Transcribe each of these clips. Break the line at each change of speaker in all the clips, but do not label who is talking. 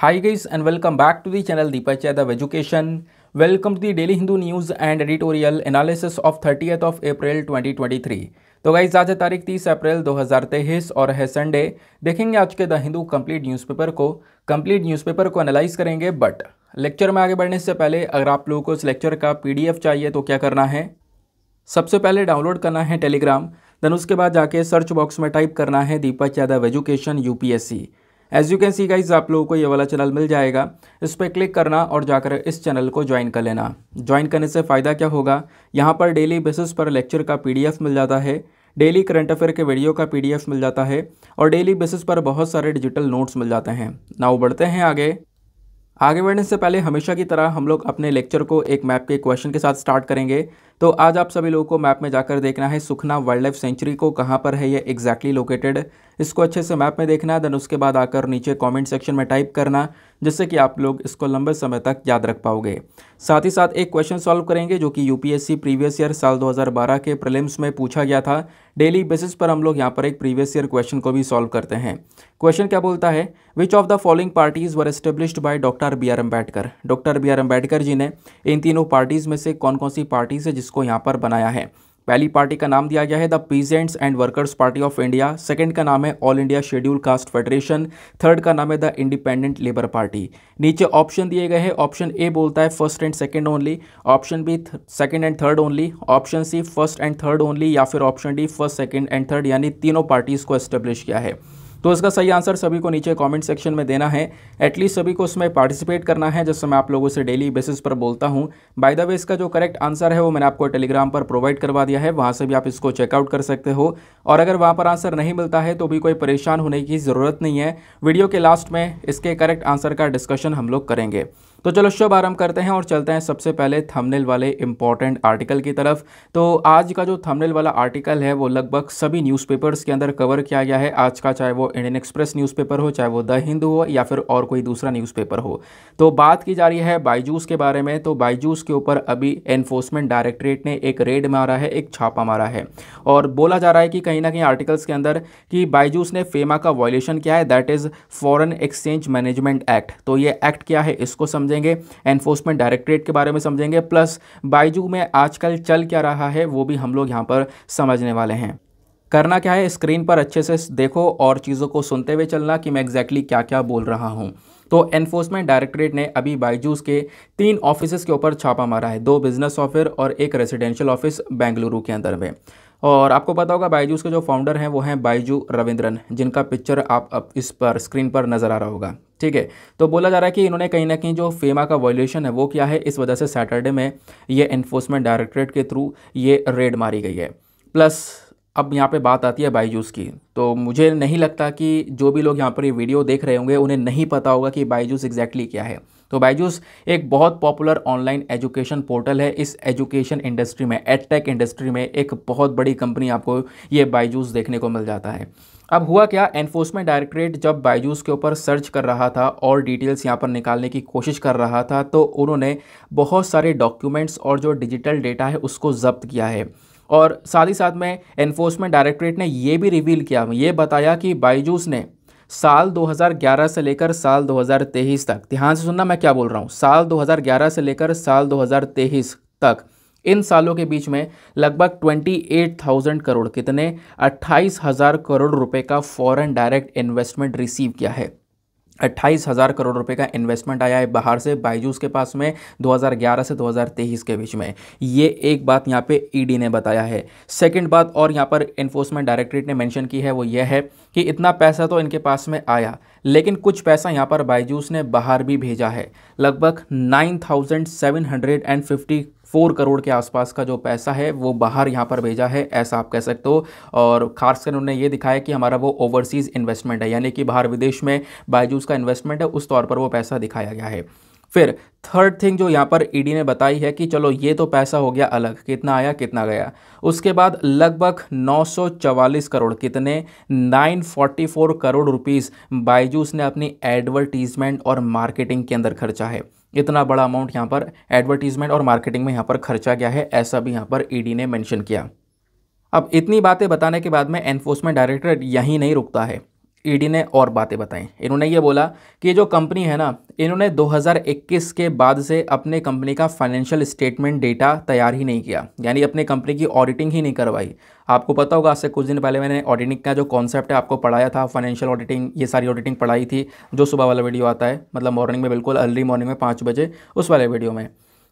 Hi guys and welcome back to the channel Deepak Yadav Education. Welcome to the Daily Hindu News and Editorial Analysis of 30th of April 2023. तो guys आज है तारीख 30 अप्रैल 2023 और है Sunday. देखेंगे आज के द हिंदू कंप्लीट न्यूज़पेपर को एनालाइज करेंगे। बट लेक्चर में आगे बढ़ने से पहले अगर आप लोगों को इस लेक्चर का पीडीएफ चाहिए तो क्या करना है, सबसे पहले डाउनलोड करना है टेलीग्राम, देन उसके बाद जाके सर्च बॉक्स में टाइप करना है Deepak Yadav education UPSC. As you can see guys आप लोगों को ये वाला चैनल मिल जाएगा, इस पर क्लिक करना और जाकर इस चैनल को ज्वाइन कर लेना। ज्वाइन करने से फ़ायदा क्या होगा, यहाँ पर डेली बेसिस पर लेक्चर का पीडीएफ मिल जाता है, डेली करंट अफेयर के वीडियो का पीडीएफ मिल जाता है और डेली बेसिस पर बहुत सारे डिजिटल नोट्स मिल जाते हैं। नाउ बढ़ते हैं आगे बढ़ने से पहले हमेशा की तरह हम लोग अपने लेक्चर को एक मैप के क्वेश्चन के साथ स्टार्ट करेंगे। तो आज आप सभी लोगों को मैप में जाकर देखना है सुखना वाइल्ड लाइफ सेंचुरी को कहाँ पर है ये एग्जैक्टली लोकेटेड, इसको अच्छे से मैप में देखना है। देन उसके बाद आकर नीचे कमेंट सेक्शन में टाइप करना, जिससे कि आप लोग इसको लंबे समय तक याद रख पाओगे। साथ ही साथ एक क्वेश्चन सॉल्व करेंगे जो कि यूपीएससी प्रीवियस ईयर साल 2012 के प्रीलिम्स में पूछा गया था। डेली बेसिस पर हम लोग यहाँ पर एक प्रीवियस ईयर क्वेश्चन को भी सॉल्व करते हैं। क्वेश्चन क्या बोलता है, which of the following parties were established by doctor B R Ambedkar. Doctor B R Ambedkar ji ने इन तीनों पार्टीज में से कौन कौन सी पार्टीज है जिसको यहाँ पर बनाया है। पहली पार्टी का नाम दिया गया है the peasants and workers party of India, second का नाम है all India scheduled caste federation, third का नाम है द इंडिपेंडेंट लेबर पार्टी। नीचे ऑप्शन दिए गए हैं, ऑप्शन ए बोलता है first and second only, option B second and third only, option C first and third only या फिर option D first second and third, यानी तीनों पार्टीज को एस्टेब्लिश किया है। तो इसका सही आंसर सभी को नीचे कमेंट सेक्शन में देना है, एटलीस्ट सभी को उसमें पार्टिसिपेट करना है, जैसे मैं आप लोगों से डेली बेसिस पर बोलता हूं। बाय द वे इसका जो करेक्ट आंसर है वो मैंने आपको टेलीग्राम पर प्रोवाइड करवा दिया है, वहां से भी आप इसको चेकआउट कर सकते हो। और अगर वहां पर आंसर नहीं मिलता है तो भी कोई परेशान होने की ज़रूरत नहीं है, वीडियो के लास्ट में इसके करेक्ट आंसर का डिस्कशन हम लोग करेंगे। तो चलो शुभ आरंभ करते हैं और चलते हैं सबसे पहले थंबनेल वाले इंपॉर्टेंट आर्टिकल की तरफ। तो आज का जो थंबनेल वाला आर्टिकल है वो लगभग सभी न्यूज़पेपर्स के अंदर कवर किया गया है आज का, चाहे वो इंडियन एक्सप्रेस न्यूज़पेपर हो, चाहे वो द हिंदू हो या फिर और कोई दूसरा न्यूज़पेपर हो। तो बात की जा रही है बायजूस के बारे में। तो बायजूस के ऊपर अभी एनफोर्समेंट डायरेक्टरेट ने एक रेड मारा है, एक छापा मारा है और बोला जा रहा है कि कहीं ना कहीं आर्टिकल्स के अंदर कि बायजूस ने फेमा का वायलेशन किया है, that is foreign exchange management act. तो ये एक्ट क्या है इसको समझेंगे, एनफोर्समेंट डायरेक्टरेट के बारे में समझेंगे, प्लस बायजू में आजकल चल क्या रहा है वो भी हम लोग यहाँ पर समझने वाले हैं। करना क्या है, स्क्रीन पर अच्छे से देखो और चीज़ों को सुनते हुए चलना कि मैं एग्जैक्टली क्या क्या बोल रहा हूँ। तो एनफोर्समेंट डायरेक्टरेट ने अभी बायजूस के 3 ऑफिस के ऊपर छापा मारा है, 2 बिजनेस ऑफिस और एक रेजिडेंशियल ऑफिस बेंगलुरु के अंदर में। और आपको पता होगा बायजूस के जो फाउंडर हैं वो हैं बायजू रविंद्रन, जिनका पिक्चर आप इस पर स्क्रीन पर नज़र आ रहा होगा। ठीक है, तो बोला जा रहा है कि इन्होंने कहीं ना कहीं जो फेमा का वायलेशन है वो किया है, इस वजह से सैटरडे में ये एनफोर्समेंट डायरेक्टरेट के थ्रू ये रेड मारी गई है। प्लस अब यहाँ पे बात आती है बायजूस की, तो मुझे नहीं लगता कि जो भी लोग यहाँ पर ये वीडियो देख रहे होंगे उन्हें नहीं पता होगा कि बायजूस एग्जैक्टली क्या है। तो बायजूस एक बहुत पॉपुलर ऑनलाइन एजुकेशन पोर्टल है। इस एजुकेशन इंडस्ट्री में, एडटेक इंडस्ट्री में एक बहुत बड़ी कंपनी आपको ये बायजूस देखने को मिल जाता है। अब हुआ क्या, एनफोर्समेंट डायरेक्टरेट जब बायजूस के ऊपर सर्च कर रहा था और डिटेल्स यहाँ पर निकालने की कोशिश कर रहा था, तो उन्होंने बहुत सारे डॉक्यूमेंट्स और जो डिजिटल डेटा है उसको जब्त किया है। और साथ ही साथ में एनफोर्समेंट डायरेक्टरेट ने ये भी रिवील किया, ये बताया कि बायजूस ने साल 2011 से लेकर साल 2023 तक, ध्यान से सुनना मैं क्या बोल रहा हूँ, साल 2011 से लेकर साल 2023 तक, इन सालों के बीच में लगभग 28,000 करोड़, कितने 28,000 करोड़ रुपए का फॉरेन डायरेक्ट इन्वेस्टमेंट रिसीव किया है। 28,000 करोड़ रुपए का इन्वेस्टमेंट आया है बाहर से बायजूस के पास में 2011 से 2023 के बीच में। ये एक बात यहाँ पे ईडी ने बताया है। सेकंड बात और यहाँ पर एनफोर्समेंट डायरेक्टरेट ने मेंशन की है वो ये है कि इतना पैसा तो इनके पास में आया, लेकिन कुछ पैसा यहाँ पर बायजूस ने बाहर भी भेजा है। लगभग 9,754 करोड़ के आसपास का जो पैसा है वो बाहर यहाँ पर भेजा है, ऐसा आप कह सकते हो। और खासकर उन्होंने ये दिखाया कि हमारा वो ओवरसीज़ इन्वेस्टमेंट है, यानी कि बाहर विदेश में बायजूस का इन्वेस्टमेंट है, उस तौर पर वो पैसा दिखाया गया है। फिर थर्ड थिंग जो यहाँ पर ईडी ने बताई है कि चलो ये तो पैसा हो गया अलग, कितना आया कितना गया। उसके बाद लगभग 944 करोड़, कितने 944 करोड़ रुपीस बायजूस ने अपनी एडवर्टीजमेंट और मार्केटिंग के अंदर खर्चा है। इतना बड़ा अमाउंट यहाँ पर एडवर्टीजमेंट और मार्केटिंग में यहाँ पर खर्चा गया है, ऐसा भी यहाँ पर ईडी ने मेंशन किया। अब इतनी बातें बताने के बाद में एनफोर्समेंट डायरेक्टरेट यहीं नहीं रुकता है, ईडी ने और बातें बताई। इन्होंने ये बोला कि ये जो कंपनी है ना, इन्होंने 2021 के बाद से अपने कंपनी का फाइनेंशियल स्टेटमेंट डेटा तैयार ही नहीं किया, यानी अपने कंपनी की ऑडिटिंग ही नहीं करवाई। आपको पता होगा, आज से कुछ दिन पहले मैंने ऑडिटिंग का जो कॉन्सेप्ट है आपको पढ़ाया था, फाइनेंशियल ऑडिटिंग, ये सारी ऑडिटिंग पढ़ाई थी, जो सुबह वाला वीडियो आता है, मतलब मॉर्निंग में, बिल्कुल अर्ली मॉर्निंग में 5 बजे, उस वाले वीडियो में।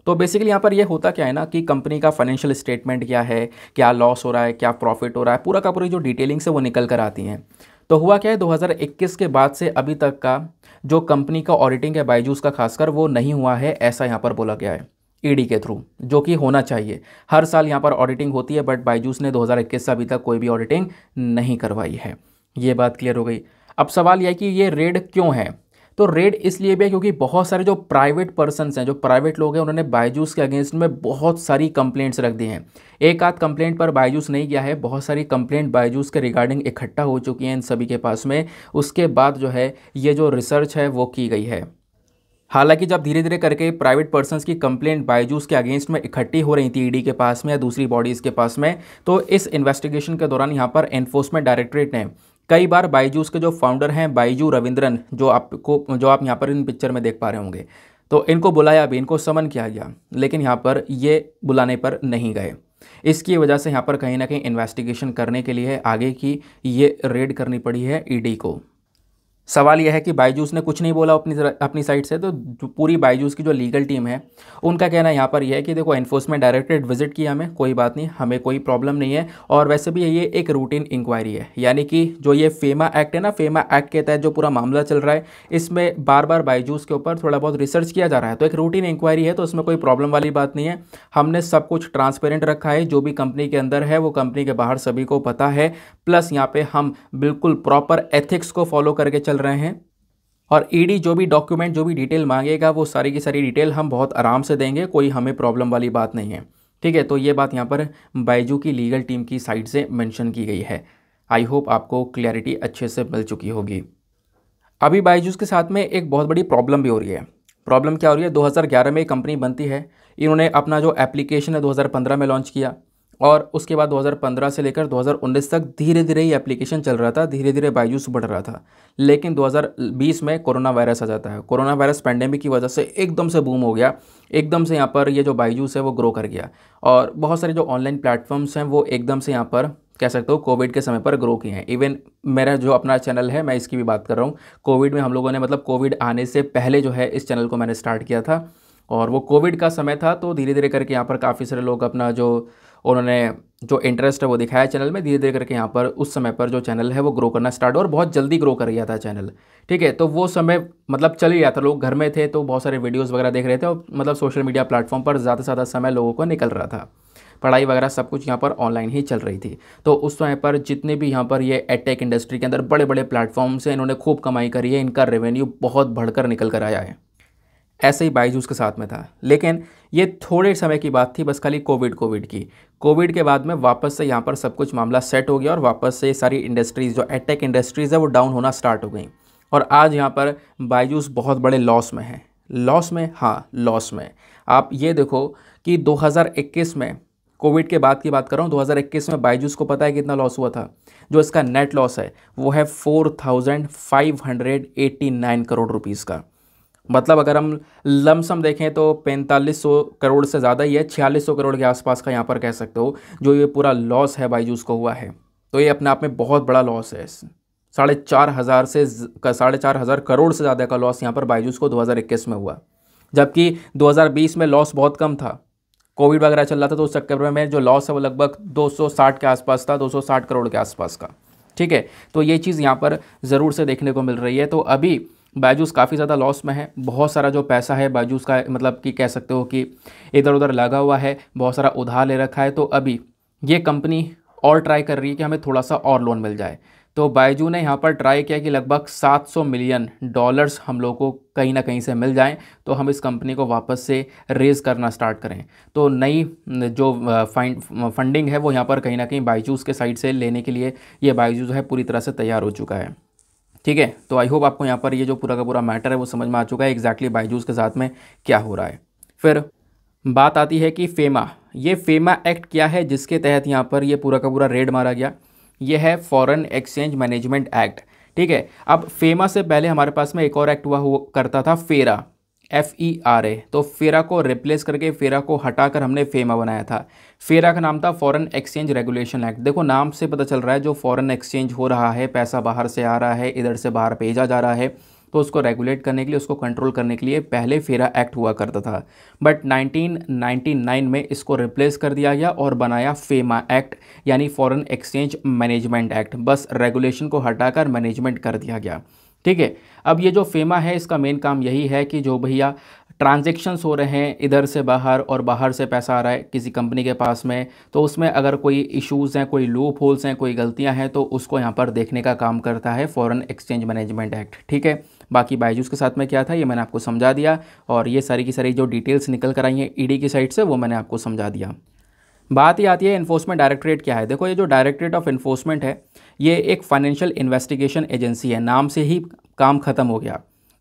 तो बेसिकली यहाँ पर ये होता क्या है ना कि कंपनी का फाइनेंशियल स्टेटमेंट क्या है, क्या लॉस हो रहा है, क्या प्रॉफिट हो रहा है, पूरा का पूरी जो डिटेलिंग्स है वो निकल कर आती हैं। तो हुआ क्या है, 2021 के बाद से अभी तक का जो कंपनी का ऑडिटिंग है बायजूस का खासकर, वो नहीं हुआ है, ऐसा यहाँ पर बोला गया है ईडी के थ्रू, जो कि होना चाहिए। हर साल यहाँ पर ऑडिटिंग होती है, बट बायजूस ने 2021 से अभी तक कोई भी ऑडिटिंग नहीं करवाई है। ये बात क्लियर हो गई। अब सवाल यह है कि ये रेड क्यों है। तो रेड इसलिए भी है क्योंकि बहुत सारे जो प्राइवेट पर्सन्स हैं, जो प्राइवेट लोग हैं, उन्होंने बायजूस के अगेंस्ट में बहुत सारी कंप्लेंट्स रख दी हैं। एक आध कंप्लेंट पर बायजूस नहीं गया है, बहुत सारी कंप्लेंट बायजूस के रिगार्डिंग इकट्ठा हो चुकी हैं इन सभी के पास में। उसके बाद जो है ये जो रिसर्च है वो की गई है। हालांकि जब धीरे धीरे करके प्राइवेट पर्सन्स की कंप्लेंट बायजूस के अगेंस्ट में इकट्ठी हो रही थी ईडी के पास में या दूसरी बॉडीज़ के पास में, तो इस इन्वेस्टिगेशन के दौरान यहाँ पर एनफोर्समेंट डायरेक्टरेट ने कई बार बायजूस के जो फाउंडर हैं बाइजू रविंद्रन, जो आप यहाँ पर इन पिक्चर में देख पा रहे होंगे, तो इनको बुलाया भी, इनको समन किया गया, लेकिन यहाँ पर ये बुलाने पर नहीं गए। इसकी वजह से यहाँ पर कहीं ना कहीं इन्वेस्टिगेशन करने के लिए आगे की ये रेड करनी पड़ी है ईडी को। सवाल यह है कि बायजूस ने कुछ नहीं बोला अपनी साइड से, तो पूरी बायजूस की जो लीगल टीम है उनका कहना यहाँ पर यह है कि देखो, एनफोर्समेंट डायरेक्टरेट विजिट किया हमें, कोई बात नहीं, हमें कोई प्रॉब्लम नहीं है, और वैसे भी ये एक रूटीन इंक्वायरी है, यानी कि जो ये फेमा एक्ट है ना, फेमा एक्ट के तहत जो पूरा मामला चल रहा है, इसमें बार बार बायजूस के ऊपर थोड़ा बहुत रिसर्च किया जा रहा है, तो एक रूटीन इंक्वायरी है, तो इसमें कोई प्रॉब्लम वाली बात नहीं है। हमने सब कुछ ट्रांसपेरेंट रखा है, जो भी कंपनी के अंदर है वो कंपनी के बाहर सभी को पता है, प्लस यहाँ पे हम बिल्कुल प्रॉपर एथिक्स को फॉलो करके चल रहे हैं। और ईडी जो भी डॉक्यूमेंट, जो भी डिटेल मांगेगा, वो सारी की सारी डिटेल हम बहुत आराम से देंगे, कोई हमें प्रॉब्लम वाली बात नहीं है। ठीक है, तो ये बात यहाँ पर बायजू की लीगल टीम की साइड से मेंशन की गई है। आई होप आपको क्लैरिटी अच्छे से मिल चुकी होगी। अभी बायजूस के साथ में एक बहुत बड़ी प्रॉब्लम भी हो रही है। प्रॉब्लम क्या हो रही है, 2011 में कंपनी बनती है, इन्होंने अपना जो एप्लीकेशन है 2015 में लॉन्च किया, और उसके बाद 2015 से लेकर 2019 तक धीरे धीरे ये एप्लीकेशन चल रहा था, धीरे धीरे बायजूस बढ़ रहा था। लेकिन 2020 में कोरोना वायरस आ जाता है। कोरोना वायरस पैंडेमिक की वजह से एकदम से बूम हो गया, एकदम से यहाँ पर ये जो बायजूस है वो ग्रो कर गया, और बहुत सारे जो ऑनलाइन प्लेटफॉर्म्स हैं वो एकदम से यहाँ पर कह सकते हो कोविड के समय पर ग्रो किए हैं। इवन मेरा जो अपना चैनल है, मैं इसकी भी बात कर रहा हूँ, कोविड में हम लोगों ने, मतलब कोविड आने से पहले जो है इस चैनल को मैंने स्टार्ट किया था, और वो कोविड का समय था, तो धीरे धीरे करके यहाँ पर काफ़ी सारे लोग अपना जो उन्होंने जो इंटरेस्ट है वो दिखाया चैनल में, धीरे धीरे करके यहाँ पर उस समय पर जो चैनल है वो ग्रो करना स्टार्ट, और बहुत जल्दी ग्रो कर गया था चैनल। ठीक है, तो वो समय मतलब चल ही रहा था, लोग घर में थे तो बहुत सारे वीडियोस वगैरह देख रहे थे, और मतलब सोशल मीडिया प्लेटफॉर्म पर ज़्यादा से ज़्यादा समय लोगों को निकल रहा था, पढ़ाई वगैरह सब कुछ यहाँ पर ऑनलाइन ही चल रही थी। तो उस समय पर जितने भी यहाँ पर ये एडटेक इंडस्ट्री के अंदर बड़े बड़े प्लेटफॉर्म्स हैं, इन्होंने खूब कमाई करी है, इनका रेवेन्यू बहुत बढ़कर निकल कर आया है। ऐसे ही बायजूस के साथ में था, लेकिन ये थोड़े समय की बात थी, बस खाली कोविड की। कोविड के बाद में वापस से यहाँ पर सब कुछ मामला सेट हो गया, और वापस से सारी इंडस्ट्रीज़, जो एडटेक इंडस्ट्रीज़ है, वो डाउन होना स्टार्ट हो गई, और आज यहाँ पर बायजूस बहुत बड़े लॉस में है। लॉस में, हाँ लॉस में। आप ये देखो कि 2021 में, कोविड के बाद की बात कर रहा हूँ, 2021 में बायजूस को पता है कितना लॉस हुआ था? जो इसका नेट लॉस है वो है 4589 करोड़ रुपीज़ का। मतलब अगर हम लमसम देखें तो 4500 करोड़ से ज़्यादा ही है, 4600 करोड़ के आसपास का यहाँ पर कह सकते हो जो ये पूरा लॉस है बायजूस को हुआ है। तो ये अपने आप में बहुत बड़ा लॉस है। 4,500 करोड़ से ज़्यादा का लॉस यहाँ पर बायजूस को 2021 में हुआ, जबकि 2020 में लॉस बहुत कम था, कोविड वगैरह चल रहा था, तो उस चक्कर में जो लॉस है वो लगभग 260 के आसपास था, 260 करोड़ के आसपास का। ठीक है, तो ये चीज़ यहाँ पर ज़रूर से देखने को मिल रही है। तो अभी बायजूस काफ़ी ज़्यादा लॉस में है, बहुत सारा जो पैसा है बायजूस का, मतलब कि कह सकते हो कि इधर उधर लगा हुआ है, बहुत सारा उधार ले रखा है। तो अभी ये कंपनी और ट्राई कर रही है कि हमें थोड़ा सा और लोन मिल जाए। तो बायजू ने यहाँ पर ट्राई किया कि लगभग $700 मिलियन हम लोग को कहीं ना कहीं से मिल जाएं, तो हम इस कंपनी को वापस से रेज़ करना स्टार्ट करें। तो नई जो फंडिंग है वो यहाँ पर कहीं ना कहीं बायजूस के साइड से लेने के लिए ये बायजू जो है पूरी तरह से तैयार हो चुका है। ठीक है, तो आई होप आपको यहाँ पर ये जो पूरा का पूरा मैटर है वो समझ में आ चुका है एग्जैक्टली बायजूस के साथ में क्या हो रहा है। फिर बात आती है कि ये फेमा एक्ट क्या है जिसके तहत यहाँ पर ये पूरा का पूरा रेड मारा गया। ये है फॉरेन एक्सचेंज मैनेजमेंट एक्ट। ठीक है। अब फेमा से पहले हमारे पास में एक और एक्ट हुआ करता था, फेरा, FERA। तो फेरा को रिप्लेस करके, फेरा को हटाकर हमने फेमा बनाया था। फेरा का नाम था फॉरेन एक्सचेंज रेगुलेशन एक्ट। देखो नाम से पता चल रहा है जो फॉरेन एक्सचेंज हो रहा है, पैसा बाहर से आ रहा है, इधर से बाहर भेजा जा रहा है, तो उसको रेगुलेट करने के लिए, उसको कंट्रोल करने के लिए पहले फेरा एक्ट हुआ करता था। बट 1999 में इसको रिप्लेस कर दिया गया और बनाया फेमा एक्ट, यानी फॉरेन एक्सचेंज मैनेजमेंट एक्ट। बस रेगुलेशन को हटाकर मैनेजमेंट कर दिया गया। ठीक है। अब ये जो फेमा है इसका मेन काम यही है कि जो भैया ट्रांजेक्शन्स हो रहे हैं इधर से बाहर और बाहर से पैसा आ रहा है किसी कंपनी के पास में, तो उसमें अगर कोई इश्यूज़ हैं, कोई लूप होल्स हैं, कोई गलतियां हैं, तो उसको यहाँ पर देखने का काम करता है फॉरेन एक्सचेंज मैनेजमेंट एक्ट। ठीक है। बाकी बायजूस के साथ में क्या था ये मैंने आपको समझा दिया, और ये सारी की सारी जो डिटेल्स निकल कर आई हैं ईडी की साइड से वो मैंने आपको समझा दिया। बात ये आती है इन्फोर्समेंट डायरेक्टरेट क्या है। देखो ये जो डायरेक्टरेट ऑफ इन्फोर्समेंट है ये एक फाइनेंशियल इन्वेस्टिगेशन एजेंसी है, नाम से ही काम खत्म हो गया।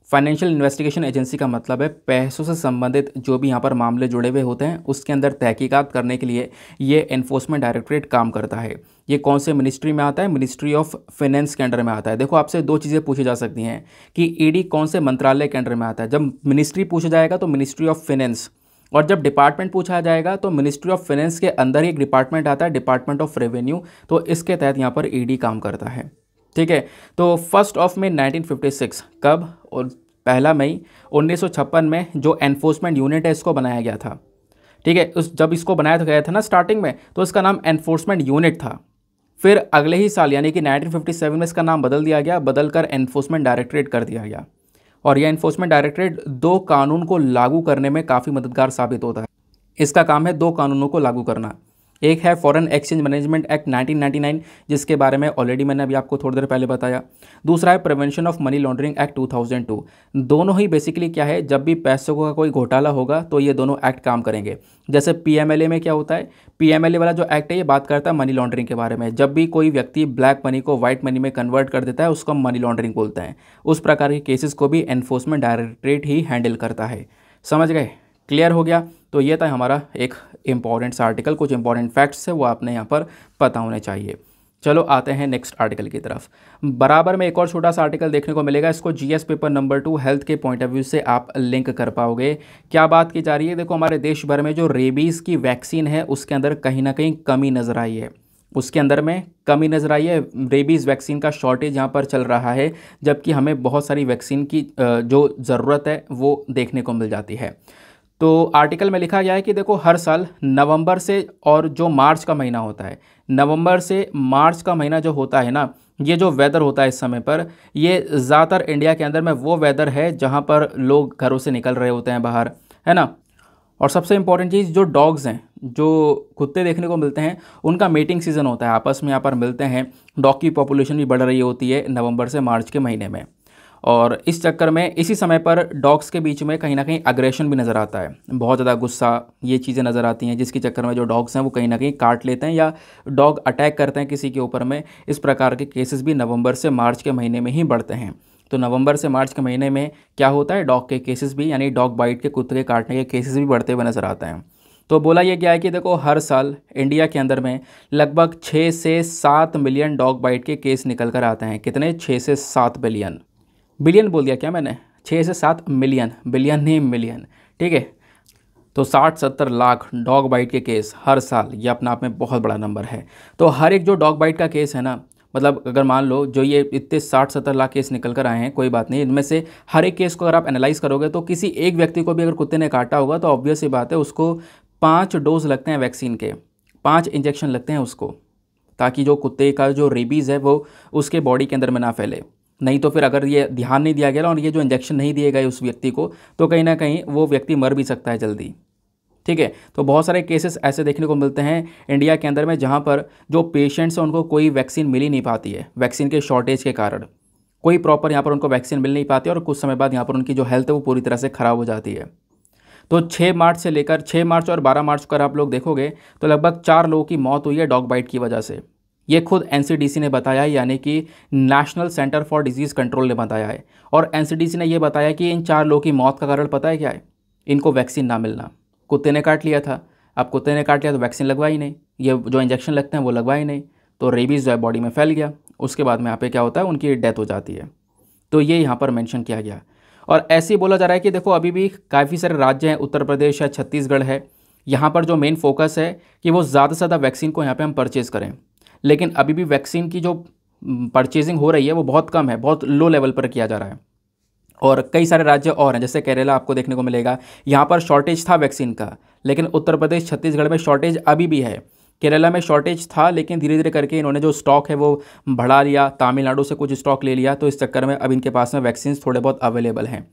फाइनेंशियल इन्वेस्टिगेशन एजेंसी का मतलब है पैसों से संबंधित जो भी यहाँ पर मामले जुड़े हुए होते हैं उसके अंदर तहकीकात करने के लिए ये इन्फोर्समेंट डायरेक्टरेट काम करता है। ये कौन से मिनिस्ट्री में आता है? मिनिस्ट्री ऑफ फाइनेंस के अंडर में आता है। देखो आपसे दो चीज़ें पूछी जा सकती हैं कि ईडी कौन से मंत्रालय के अंडर में आता है। जब मिनिस्ट्री पूछा जाएगा तो मिनिस्ट्री ऑफ फाइनेंस, और जब डिपार्टमेंट पूछा जाएगा तो मिनिस्ट्री ऑफ फाइनेंस के अंदर ही एक डिपार्टमेंट आता है, डिपार्टमेंट ऑफ रेवेन्यू। तो इसके तहत यहाँ पर ईडी काम करता है। ठीक है। तो 1 मई 1956 कब? और 1 मई 1956 में जो एनफोर्समेंट यूनिट है इसको बनाया गया था। ठीक है। जब इसको बनाया गया था ना स्टार्टिंग में, तो इसका नाम एनफोर्समेंट यूनिट था। फिर अगले ही साल यानी कि 1957 में इसका नाम बदल दिया गया, बदलकर एनफोर्समेंट डायरेक्टरेट कर दिया गया। और यह एनफोर्समेंट डायरेक्टरेट दो कानून को लागू करने में काफ़ी मददगार साबित होता है। इसका काम है दो कानूनों को लागू करना। एक है फॉरेन एक्सचेंज मैनेजमेंट एक्ट 1999 जिसके बारे में ऑलरेडी मैंने अभी आपको थोड़ी देर पहले बताया। दूसरा है prevention of money laundering act 2002। दोनों ही बेसिकली क्या है, जब भी पैसों का कोई घोटाला होगा तो ये दोनों एक्ट काम करेंगे। जैसे PMLA में क्या होता है, PMLA वाला जो एक्ट है ये बात करता है मनी लॉन्ड्रिंग के बारे में। जब भी कोई व्यक्ति ब्लैक मनी को व्हाइट मनी में कन्वर्ट कर देता है उसको हम मनी लॉन्ड्रिंग बोलते हैं। उस प्रकार के केसेस को भी एनफोर्समेंट डायरेक्टरेट ही हैंडल करता है। समझ गए? क्लियर हो गया? तो ये था हमारा एक इंपॉर्टेंट सा आर्टिकल, कुछ इंपॉर्टेंट फैक्ट्स है वो आपने यहाँ पर पता होने चाहिए। चलो आते हैं नेक्स्ट आर्टिकल की तरफ। बराबर में एक और छोटा सा आर्टिकल देखने को मिलेगा, इसको GS पेपर नंबर 2 हेल्थ के पॉइंट ऑफ व्यू से आप लिंक कर पाओगे। क्या बात की जा रही है? देखो हमारे देश भर में जो रेबीज़ की वैक्सीन है उसके अंदर कहीं ना कहीं कमी नज़र आई है, उसके अंदर में कमी नज़र आई है। रेबीज़ वैक्सीन का शॉर्टेज यहाँ पर चल रहा है, जबकि हमें बहुत सारी वैक्सीन की जो ज़रूरत है वो देखने को मिल जाती है। तो आर्टिकल में लिखा गया है कि देखो हर साल नवंबर से, और जो मार्च का महीना होता है, नवंबर से मार्च का महीना जो होता है ना, ये जो वेदर होता है इस समय पर, ये ज़्यादातर इंडिया के अंदर में वो वेदर है जहाँ पर लोग घरों से निकल रहे होते हैं बाहर, है ना। और सबसे इम्पॉर्टेंट चीज़, जो डॉग्स हैं, जो कुत्ते देखने को मिलते हैं, उनका मेटिंग सीज़न होता है, आपस में यहाँ पर मिलते हैं। डॉग की पॉपुलेशन भी बढ़ रही होती है नवंबर से मार्च के महीने में, और इस चक्कर में इसी समय पर डॉग्स के बीच में कहीं ना कहीं अग्रेशन भी नज़र आता है, बहुत ज़्यादा गुस्सा, ये चीज़ें नज़र आती हैं, जिसके चक्कर में जो डॉग्स हैं वो कहीं ना कहीं काट लेते हैं या डॉग अटैक करते हैं किसी के ऊपर में। इस प्रकार के केसेस भी नवंबर से मार्च के महीने में ही बढ़ते हैं। तो नवंबर से मार्च के महीने में क्या होता है, डॉग के केसेस भी, यानी डॉग बाइट के, कुत्ते के काटने के केसेस भी बढ़ते हुए नज़र आते हैं। तो बोला यह गया है कि देखो हर साल इंडिया के अंदर में लगभग 6 से 7 मिलियन डॉग बाइट के केस निकल कर आते हैं। कितने? 6 से 7 बिलियन। बिलियन बोल दिया क्या मैंने? 6 से 7 मिलियन, बिलियन नहीं मिलियन। ठीक है। तो 60-70 लाख डॉग बाइट के केस हर साल, ये अपने आप में बहुत बड़ा नंबर है। तो हर एक जो डॉग बाइट का केस है ना, मतलब अगर मान लो जो ये इतने 60-70 लाख केस निकल कर आए हैं, कोई बात नहीं, इनमें से हर एक केस को अगर आप एनालाइज करोगे तो किसी एक व्यक्ति को भी अगर कुत्ते ने काटा होगा तो ऑब्वियस सी बात है उसको 5 डोज लगते हैं वैक्सीन के, 5 इंजेक्शन लगते हैं उसको, ताकि जो कुत्ते का जो रेबीज़ है वो उसके बॉडी के अंदर में ना फैले। नहीं तो फिर अगर ये ध्यान नहीं दिया गया और ये जो इंजेक्शन नहीं दिए गए उस व्यक्ति को, तो कहीं ना कहीं वो व्यक्ति मर भी सकता है जल्दी। ठीक है। तो बहुत सारे केसेस ऐसे देखने को मिलते हैं इंडिया के अंदर में जहाँ पर जो पेशेंट्स हैं उनको कोई वैक्सीन मिल ही नहीं पाती है, वैक्सीन के शॉर्टेज के कारण कोई प्रॉपर यहाँ पर उनको वैक्सीन मिल नहीं पाती है, और कुछ समय बाद यहाँ पर उनकी जो हेल्थ है वो पूरी तरह से ख़राब हो जाती है। तो 6 मार्च से लेकर 6 मार्च और 12 मार्च को अगर आप लोग देखोगे तो लगभग 4 लोगों की मौत हुई है डॉग बाइट की वजह से। ये खुद NCDC ने बताया है, यानी कि national centre for disease control ने बताया है। और NCDC ने ये बताया कि इन 4 लोगों की मौत का कारण पता है क्या है? इनको वैक्सीन ना मिलना। कुत्ते ने काट लिया था, अब कुत्ते ने काट लिया तो वैक्सीन लगवा ही नहीं, ये जो इंजेक्शन लगते हैं वो लगवा ही नहीं, तो रेबीज़ जो है बॉडी में फैल गया उसके बाद में यहाँ पे क्या होता है, उनकी डेथ हो जाती है। तो ये यहाँ पर मेंशन किया गया। और ऐसे ही बोला जा रहा है कि देखो अभी भी काफ़ी सारे राज्य हैं, उत्तर प्रदेश है, छत्तीसगढ़ है, यहाँ पर जो मेन फोकस है कि वो ज़्यादा से ज़्यादा वैक्सीन को यहाँ पे हम परचेज़ करें। लेकिन अभी भी वैक्सीन की जो परचेजिंग हो रही है वो बहुत कम है, बहुत लो लेवल पर किया जा रहा है। और कई सारे राज्य और हैं, जैसे केरला आपको देखने को मिलेगा, यहाँ पर शॉर्टेज था वैक्सीन का, लेकिन उत्तर प्रदेश छत्तीसगढ़ में शॉर्टेज अभी भी है। केरला में शॉर्टेज था, लेकिन धीरे धीरे करके इन्होंने जो स्टॉक है वो बढ़ा लिया, तमिलनाडु से कुछ स्टॉक ले लिया, तो इस चक्कर में अब इनके पास में वैक्सीन थोड़े बहुत अवेलेबल हैं।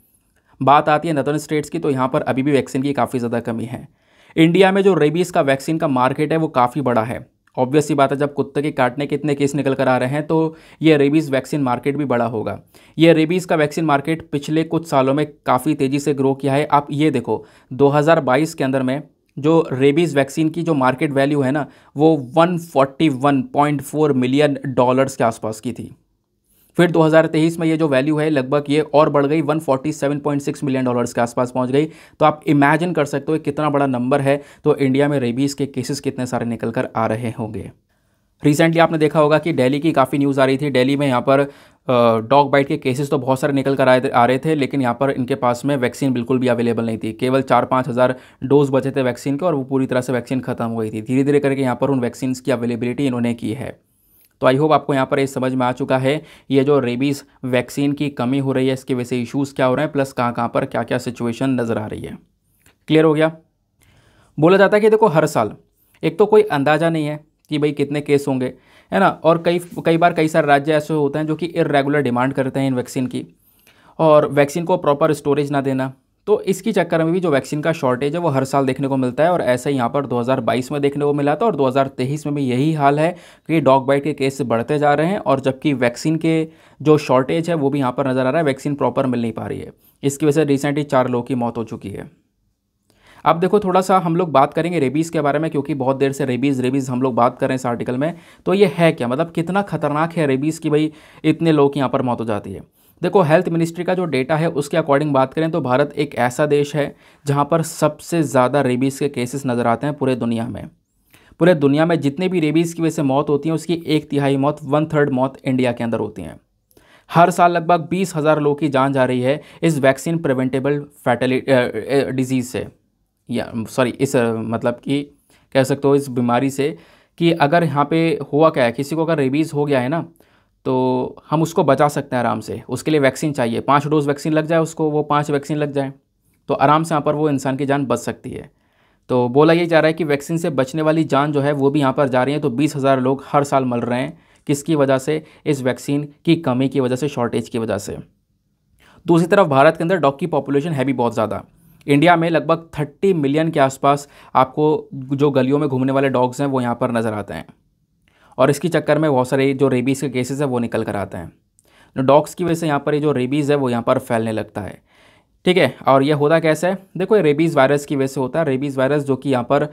बात आती है नदर्न स्टेट्स की, तो यहाँ पर अभी भी वैक्सीन की काफ़ी ज़्यादा कमी है। इंडिया में जो रेबीज़ का वैक्सीन का मार्केट है वो काफ़ी बड़ा है। ऑब्वियस सी बात है, जब कुत्ते के काटने के इतने केस निकल कर आ रहे हैं तो ये रेबीज़ वैक्सीन मार्केट भी बड़ा होगा। ये रेबीज़ का वैक्सीन मार्केट पिछले कुछ सालों में काफ़ी तेज़ी से ग्रो किया है। आप ये देखो 2022 के अंदर में जो रेबीज़ वैक्सीन की जो मार्केट वैल्यू है ना, वो 141.4 मिलियन डॉलर्स के आसपास की थी। फिर 2023 में ये जो वैल्यू है लगभग ये और बढ़ गई, 147.6 मिलियन डॉलर्स के आसपास पहुंच गई। तो आप इमेजिन कर सकते हो कितना बड़ा नंबर है। तो इंडिया में रेबीज़ के केसेस कितने सारे निकल कर आ रहे होंगे। रिसेंटली आपने देखा होगा कि दिल्ली की काफ़ी न्यूज़ आ रही थी। दिल्ली में यहाँ पर डॉग बाइट के केसेस तो बहुत सारे निकल कर आ रहे थे, लेकिन यहाँ पर इनके पास में वैक्सीन बिल्कुल भी अवेलेबल नहीं थी। केवल 4-5 हज़ार डोज बचे थे वैक्सीन के और वो पूरी तरह से वैक्सीन खत्म हो गई थी। धीरे धीरे करके यहाँ पर उन वैक्सीन की अवेलेबिलिटी इन्होंने की है। तो आई होप आपको यहाँ पर ये समझ में आ चुका है, ये जो रेबीज़ वैक्सीन की कमी हो रही है इसकी वजह से इशूज़ क्या हो रहे हैं, प्लस कहाँ कहाँ पर क्या क्या सिचुएशन नज़र आ रही है। क्लियर हो गया। बोला जाता है कि देखो हर साल एक तो कोई अंदाज़ा नहीं है कि भाई कितने केस होंगे, है ना, और कई बार कई सारे राज्य ऐसे होते हैं जो कि इर्रेगुलर डिमांड करते हैं इन वैक्सीन की, और वैक्सीन को प्रॉपर स्टोरेज ना देना। तो इसकी चक्कर में भी जो वैक्सीन का शॉर्टेज है वो हर साल देखने को मिलता है। और ऐसा ही यहाँ पर 2022 में देखने को मिला था और 2023 में भी यही हाल है कि डॉग बाइट के केस बढ़ते जा रहे हैं, और जबकि वैक्सीन के जो शॉर्टेज है वो भी यहाँ पर नज़र आ रहा है, वैक्सीन प्रॉपर मिल नहीं पा रही है। इसकी वजह से रिसेंटली 4 लोगों की मौत हो चुकी है। अब देखो थोड़ा सा हम लोग बात करेंगे रेबीज़ के बारे में, क्योंकि बहुत देर से रेबीज़ हम लोग बात कर रहे हैं इस आर्टिकल में। तो ये है क्या, मतलब कितना खतरनाक है रेबीज़ की, भाई इतने लोग की यहाँ पर मौत हो जाती है। देखो हेल्थ मिनिस्ट्री का जो डेटा है उसके अकॉर्डिंग बात करें तो भारत एक ऐसा देश है जहाँ पर सबसे ज़्यादा रेबीज़ के केसेस नज़र आते हैं पूरे दुनिया में। पूरे दुनिया में जितने भी रेबीज़ की वजह से मौत होती है उसकी 1/3 मौत, 1/3 मौत इंडिया के अंदर होती हैं। हर साल लगभग 20,000 लोगों की जान जा रही है इस वैक्सीन प्रिवेंटेबल फैटलिटी डिजीज़ से, या सॉरी इस मतलब कि कह सकते हो इस बीमारी से, कि अगर यहाँ पे हुआ क्या है, किसी को अगर रेबीज़ हो गया है ना तो हम उसको बचा सकते हैं आराम से। उसके लिए वैक्सीन चाहिए, 5 डोज वैक्सीन लग जाए उसको, वो 5 वैक्सीन लग जाए तो आराम से यहाँ पर वो इंसान की जान बच सकती है। तो बोला ये जा रहा है कि वैक्सीन से बचने वाली जान जो है वो भी यहाँ पर जा रही है। तो 20,000 लोग हर साल मर रहे हैं, किसकी वजह से, इस वैक्सीन की कमी की वजह से, शॉर्टेज की वजह से। दूसरी तरफ भारत के अंदर डॉग की पॉपुलेशन है भी बहुत ज़्यादा। इंडिया में लगभग 30 मिलियन के आसपास आपको जो गलियों में घूमने वाले डॉग्स हैं वो यहाँ पर नज़र आते हैं, और इसकी चक्कर में बहुत सारे जो रेबीज़ के केसेस है वो निकल कर आते हैं। तो डॉग्स की वजह से यहाँ पर ये जो रेबीज़ है वो यहाँ पर फैलने लगता है। ठीक है, और ये होता कैसे है, देखो ये रेबीज़ वायरस की वजह से होता है। रेबीज़ वायरस जो कि यहाँ पर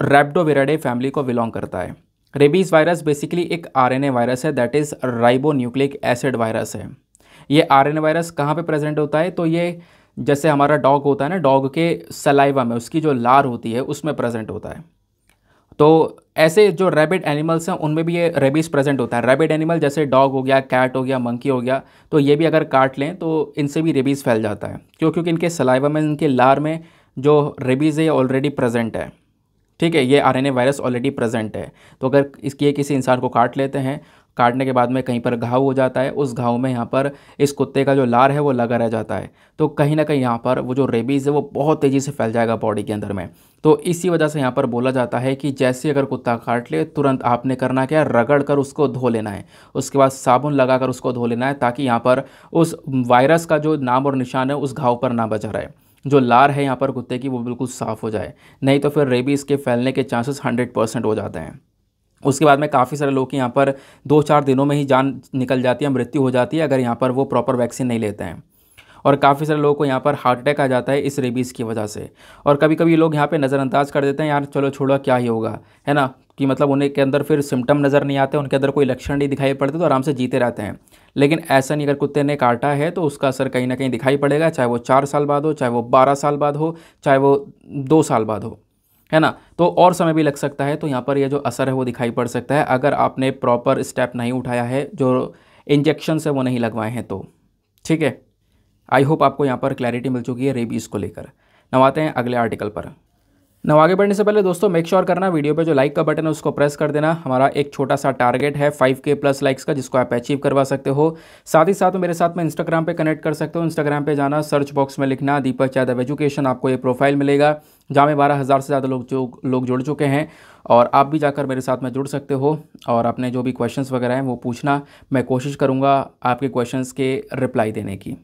रैप्डोविरिडाई फैमिली को बिलोंग करता है। रेबीज़ वायरस बेसिकली एक आरएनए वायरस है, that is ribo nucleic acid virus है। ये आरएनए वायरस कहाँ पे प्रेजेंट होता है, तो ये जैसे हमारा डॉग होता है ना, डॉग के सलाइवा में उसकी जो लार होती है उसमें प्रेजेंट होता है। तो ऐसे जो रैबिड एनिमल्स हैं उनमें भी ये रेबीज़ प्रेजेंट होता है। रैबिड एनिमल जैसे डॉग हो गया, कैट हो गया, मंकी हो गया, तो ये भी अगर काट लें तो इनसे भी रेबीज़ फैल जाता है। क्योंकि इनके सलाइवा में, इनके लार में जो रेबीज़ है ऑलरेडी प्रेजेंट है। ठीक है, ये आरएनए वायरस ऑलरेडी प्रेजेंट है। तो अगर इसके किसी इंसान को काट लेते हैं, काटने के बाद में कहीं पर घाव हो जाता है, उस घाव में यहाँ पर इस कुत्ते का जो लार है वो लगा रह जाता है, तो कहीं ना कहीं यहाँ पर वो जो रेबीज़ है वो बहुत तेज़ी से फैल जाएगा बॉडी के अंदर में। तो इसी वजह से यहाँ पर बोला जाता है कि जैसे अगर कुत्ता काट ले तुरंत आपने करना क्या, रगड़ कर उसको धो लेना है, उसके बाद साबुन लगा कर उसको धो लेना है, ताकि यहाँ पर उस वायरस का जो नाम और निशान है उस घाव पर ना बचा रहे। जो लार है यहाँ पर कुत्ते की वो बिल्कुल साफ़ हो जाए, नहीं तो फिर रेबीज़ के फैलने के चांसेस 100% हो जाते हैं। उसके बाद में काफ़ी सारे लोग की यहाँ पर 2-4 दिनों में ही जान निकल जाती है, मृत्यु हो जाती है, अगर यहाँ पर वो प्रॉपर वैक्सीन नहीं लेते हैं। और काफ़ी सारे लोगों को यहाँ पर हार्ट अटैक आ जाता है इस रेबीज़ की वजह से। और कभी कभी लोग यहाँ पे नज़रअंदाज कर देते हैं, यार चलो छोड़ो क्या ही होगा, है ना, कि मतलब उन्हें के अंदर फिर सिम्टम नज़र नहीं आते, उनके अंदर कोई लक्षण नहीं दिखाई पड़ते, तो आराम से जीते रहते हैं। लेकिन ऐसा नहीं, अगर कुत्ते ने काटा है तो उसका असर कहीं ना कहीं दिखाई पड़ेगा, चाहे वो 4 साल बाद हो, चाहे वो 12 साल बाद हो, चाहे वो 2 साल बाद हो, है ना। तो और समय भी लग सकता है, तो यहाँ पर यह जो असर है वो दिखाई पड़ सकता है अगर आपने प्रॉपर स्टेप नहीं उठाया है, जो इंजेक्शन है वो नहीं लगवाए हैं तो। ठीक है, आई होप आपको यहाँ पर क्लैरिटी मिल चुकी है रेबीज़ को लेकर। अब आते हैं अगले आर्टिकल पर। नव आगे बढ़ने से पहले दोस्तों मेक श्योर करना वीडियो पे जो लाइक का बटन है उसको प्रेस कर देना। हमारा एक छोटा सा टारगेट है 5K प्लस लाइक्स का, जिसको आप अचीव करवा सकते हो। साथ ही साथ मेरे साथ में इंस्टाग्राम पे कनेक्ट कर सकते हो। इंस्टाग्राम पे जाना, सर्च बॉक्स में लिखना दीपक यादव एजुकेशन, आपको ये प्रोफाइल मिलेगा जहाँ में 12,000 से ज़्यादा लोग जुड़ चुके हैं। और आप भी जाकर मेरे साथ में जुड़ सकते हो और अपने जो भी क्वेश्चंस वगैरह हैं वो पूछना। मैं कोशिश करूँगा आपके क्वेश्चंस के रिप्लाई देने की।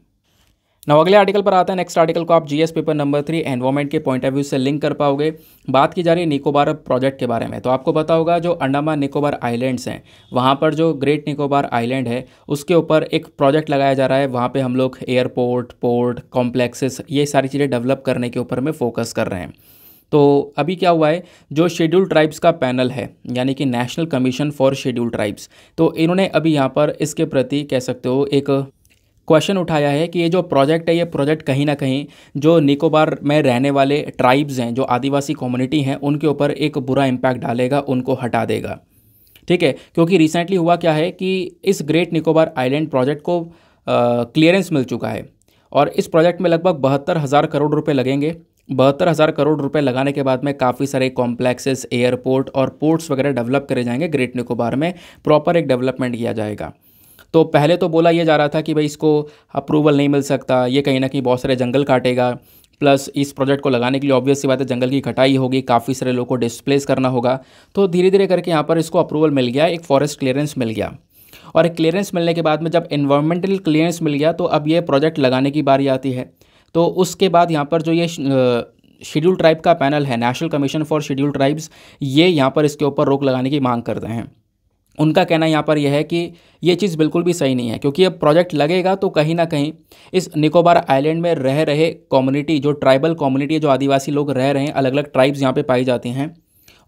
नौ अगले आर्टिकल पर आता है। नेक्स्ट आर्टिकल को आप जीएस पेपर नंबर 3 एनवायरमेंट के पॉइंट ऑफ व्यू से लिंक कर पाओगे। बात की जा रही है निकोबार प्रोजेक्ट के बारे में। तो आपको पता होगा जो अंडमान निकोबार आइलैंड्स हैं, वहाँ पर जो ग्रेट निकोबार आइलैंड है उसके ऊपर एक प्रोजेक्ट लगाया जा रहा है। वहाँ पे हम लोग एयरपोर्ट, पोर्ट, कॉम्प्लेक्सेस, ये सारी चीज़ें डेवलप करने के ऊपर में फोकस कर रहे हैं। तो अभी क्या हुआ है, जो शेड्यूल ट्राइब्स का पैनल है यानी कि national commission for schedule tribes, तो इन्होंने अभी यहाँ पर इसके प्रति कह सकते हो एक क्वेश्चन उठाया है कि ये जो प्रोजेक्ट है, ये प्रोजेक्ट कहीं ना कहीं जो निकोबार में रहने वाले ट्राइब्स हैं, जो आदिवासी कम्युनिटी हैं, उनके ऊपर एक बुरा इम्पैक्ट डालेगा, उनको हटा देगा। ठीक है, क्योंकि रिसेंटली हुआ क्या है कि इस ग्रेट निकोबार आइलैंड प्रोजेक्ट को क्लियरेंस मिल चुका है और इस प्रोजेक्ट में लगभग 72,000 करोड़ रुपए लगेंगे। 72,000 करोड़ रुपए लगाने के बाद में काफ़ी सारे कॉम्प्लेक्सेस, एयरपोर्ट और पोर्ट्स वगैरह डेवलप करे जाएंगे। ग्रेट निकोबार में प्रॉपर एक डेवलपमेंट किया जाएगा। तो पहले तो बोला ये जा रहा था कि भाई इसको अप्रूवल नहीं मिल सकता, ये कहीं ना कहीं बहुत सारे जंगल काटेगा, प्लस इस प्रोजेक्ट को लगाने के लिए ऑब्वियस सी बात है जंगल की कटाई होगी, काफ़ी सारे लोगों को डिस्प्लेस करना होगा। तो धीरे धीरे करके यहाँ पर इसको अप्रूवल मिल गया, एक फॉरेस्ट क्लियरेंस मिल गया। और एक क्लियरेंस मिलने के बाद में जब एनवायरमेंटल क्लियरेंस मिल गया तो अब ये प्रोजेक्ट लगाने की बारी आती है। तो उसके बाद यहाँ पर जो ये शेड्यूल ट्राइब का पैनल है, national commission for schedule tribes, ये यहाँ पर इसके ऊपर रोक लगाने की मांग करते हैं। उनका कहना यहाँ पर यह है कि ये चीज़ बिल्कुल भी सही नहीं है, क्योंकि अब प्रोजेक्ट लगेगा तो कहीं ना कहीं इस निकोबार आइलैंड में रह रहे कम्युनिटी, जो ट्राइबल कम्युनिटी है, जो आदिवासी लोग रह रहे हैं, अलग अलग ट्राइब्स यहाँ पे पाई जाती हैं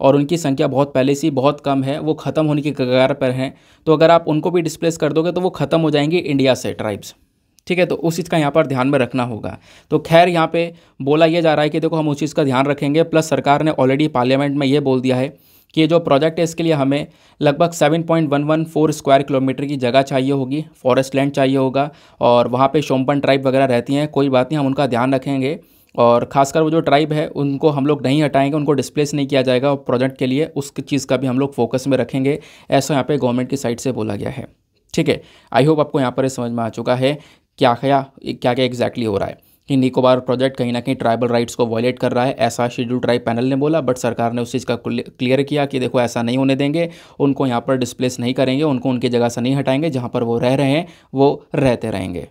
और उनकी संख्या बहुत पहले से बहुत कम है, वो ख़त्म होने की कगार पर हैं। तो अगर आप उनको भी डिस्प्लेस कर दोगे तो वो ख़त्म हो जाएंगे इंडिया से ट्राइब्स। ठीक है, तो उस चीज़ का यहाँ पर ध्यान में रखना होगा। तो खैर यहाँ पे बोला यह जा रहा है कि देखो हम उस चीज़ का ध्यान रखेंगे, प्लस सरकार ने ऑलरेडी पार्लियामेंट में ये बोल दिया है कि ये जो प्रोजेक्ट है इसके लिए हमें लगभग 7.114 स्क्वायर किलोमीटर की जगह चाहिए होगी, फॉरेस्ट लैंड चाहिए होगा। और वहाँ पे शोम्पन ट्राइब वगैरह रहती हैं, कोई बात नहीं, हम उनका ध्यान रखेंगे और ख़ासकर वो जो ट्राइब है उनको हम लोग नहीं हटाएंगे, उनको डिस्प्लेस नहीं किया जाएगा। और प्रोजेक्ट के लिए उस चीज़ का भी हम लोग फोकस में रखेंगे, ऐसा यहाँ पे गवर्नमेंट की साइड से बोला गया है। ठीक है, आई होप आपको यहाँ पर समझ में आ चुका है क्या क्या एग्जैक्टली हो रहा है कि निकोबार प्रोजेक्ट कहीं ना कहीं ट्राइबल राइट्स को वायलेट कर रहा है, ऐसा शेड्यूल ट्राइब पैनल ने बोला। बट सरकार ने उस चीज़ का क्लियर किया कि देखो ऐसा नहीं होने देंगे, उनको यहाँ पर डिस्प्लेस नहीं करेंगे, उनको उनकी जगह से नहीं हटाएंगे, जहाँ पर वो रह रहे हैं वो रहते रहेंगे।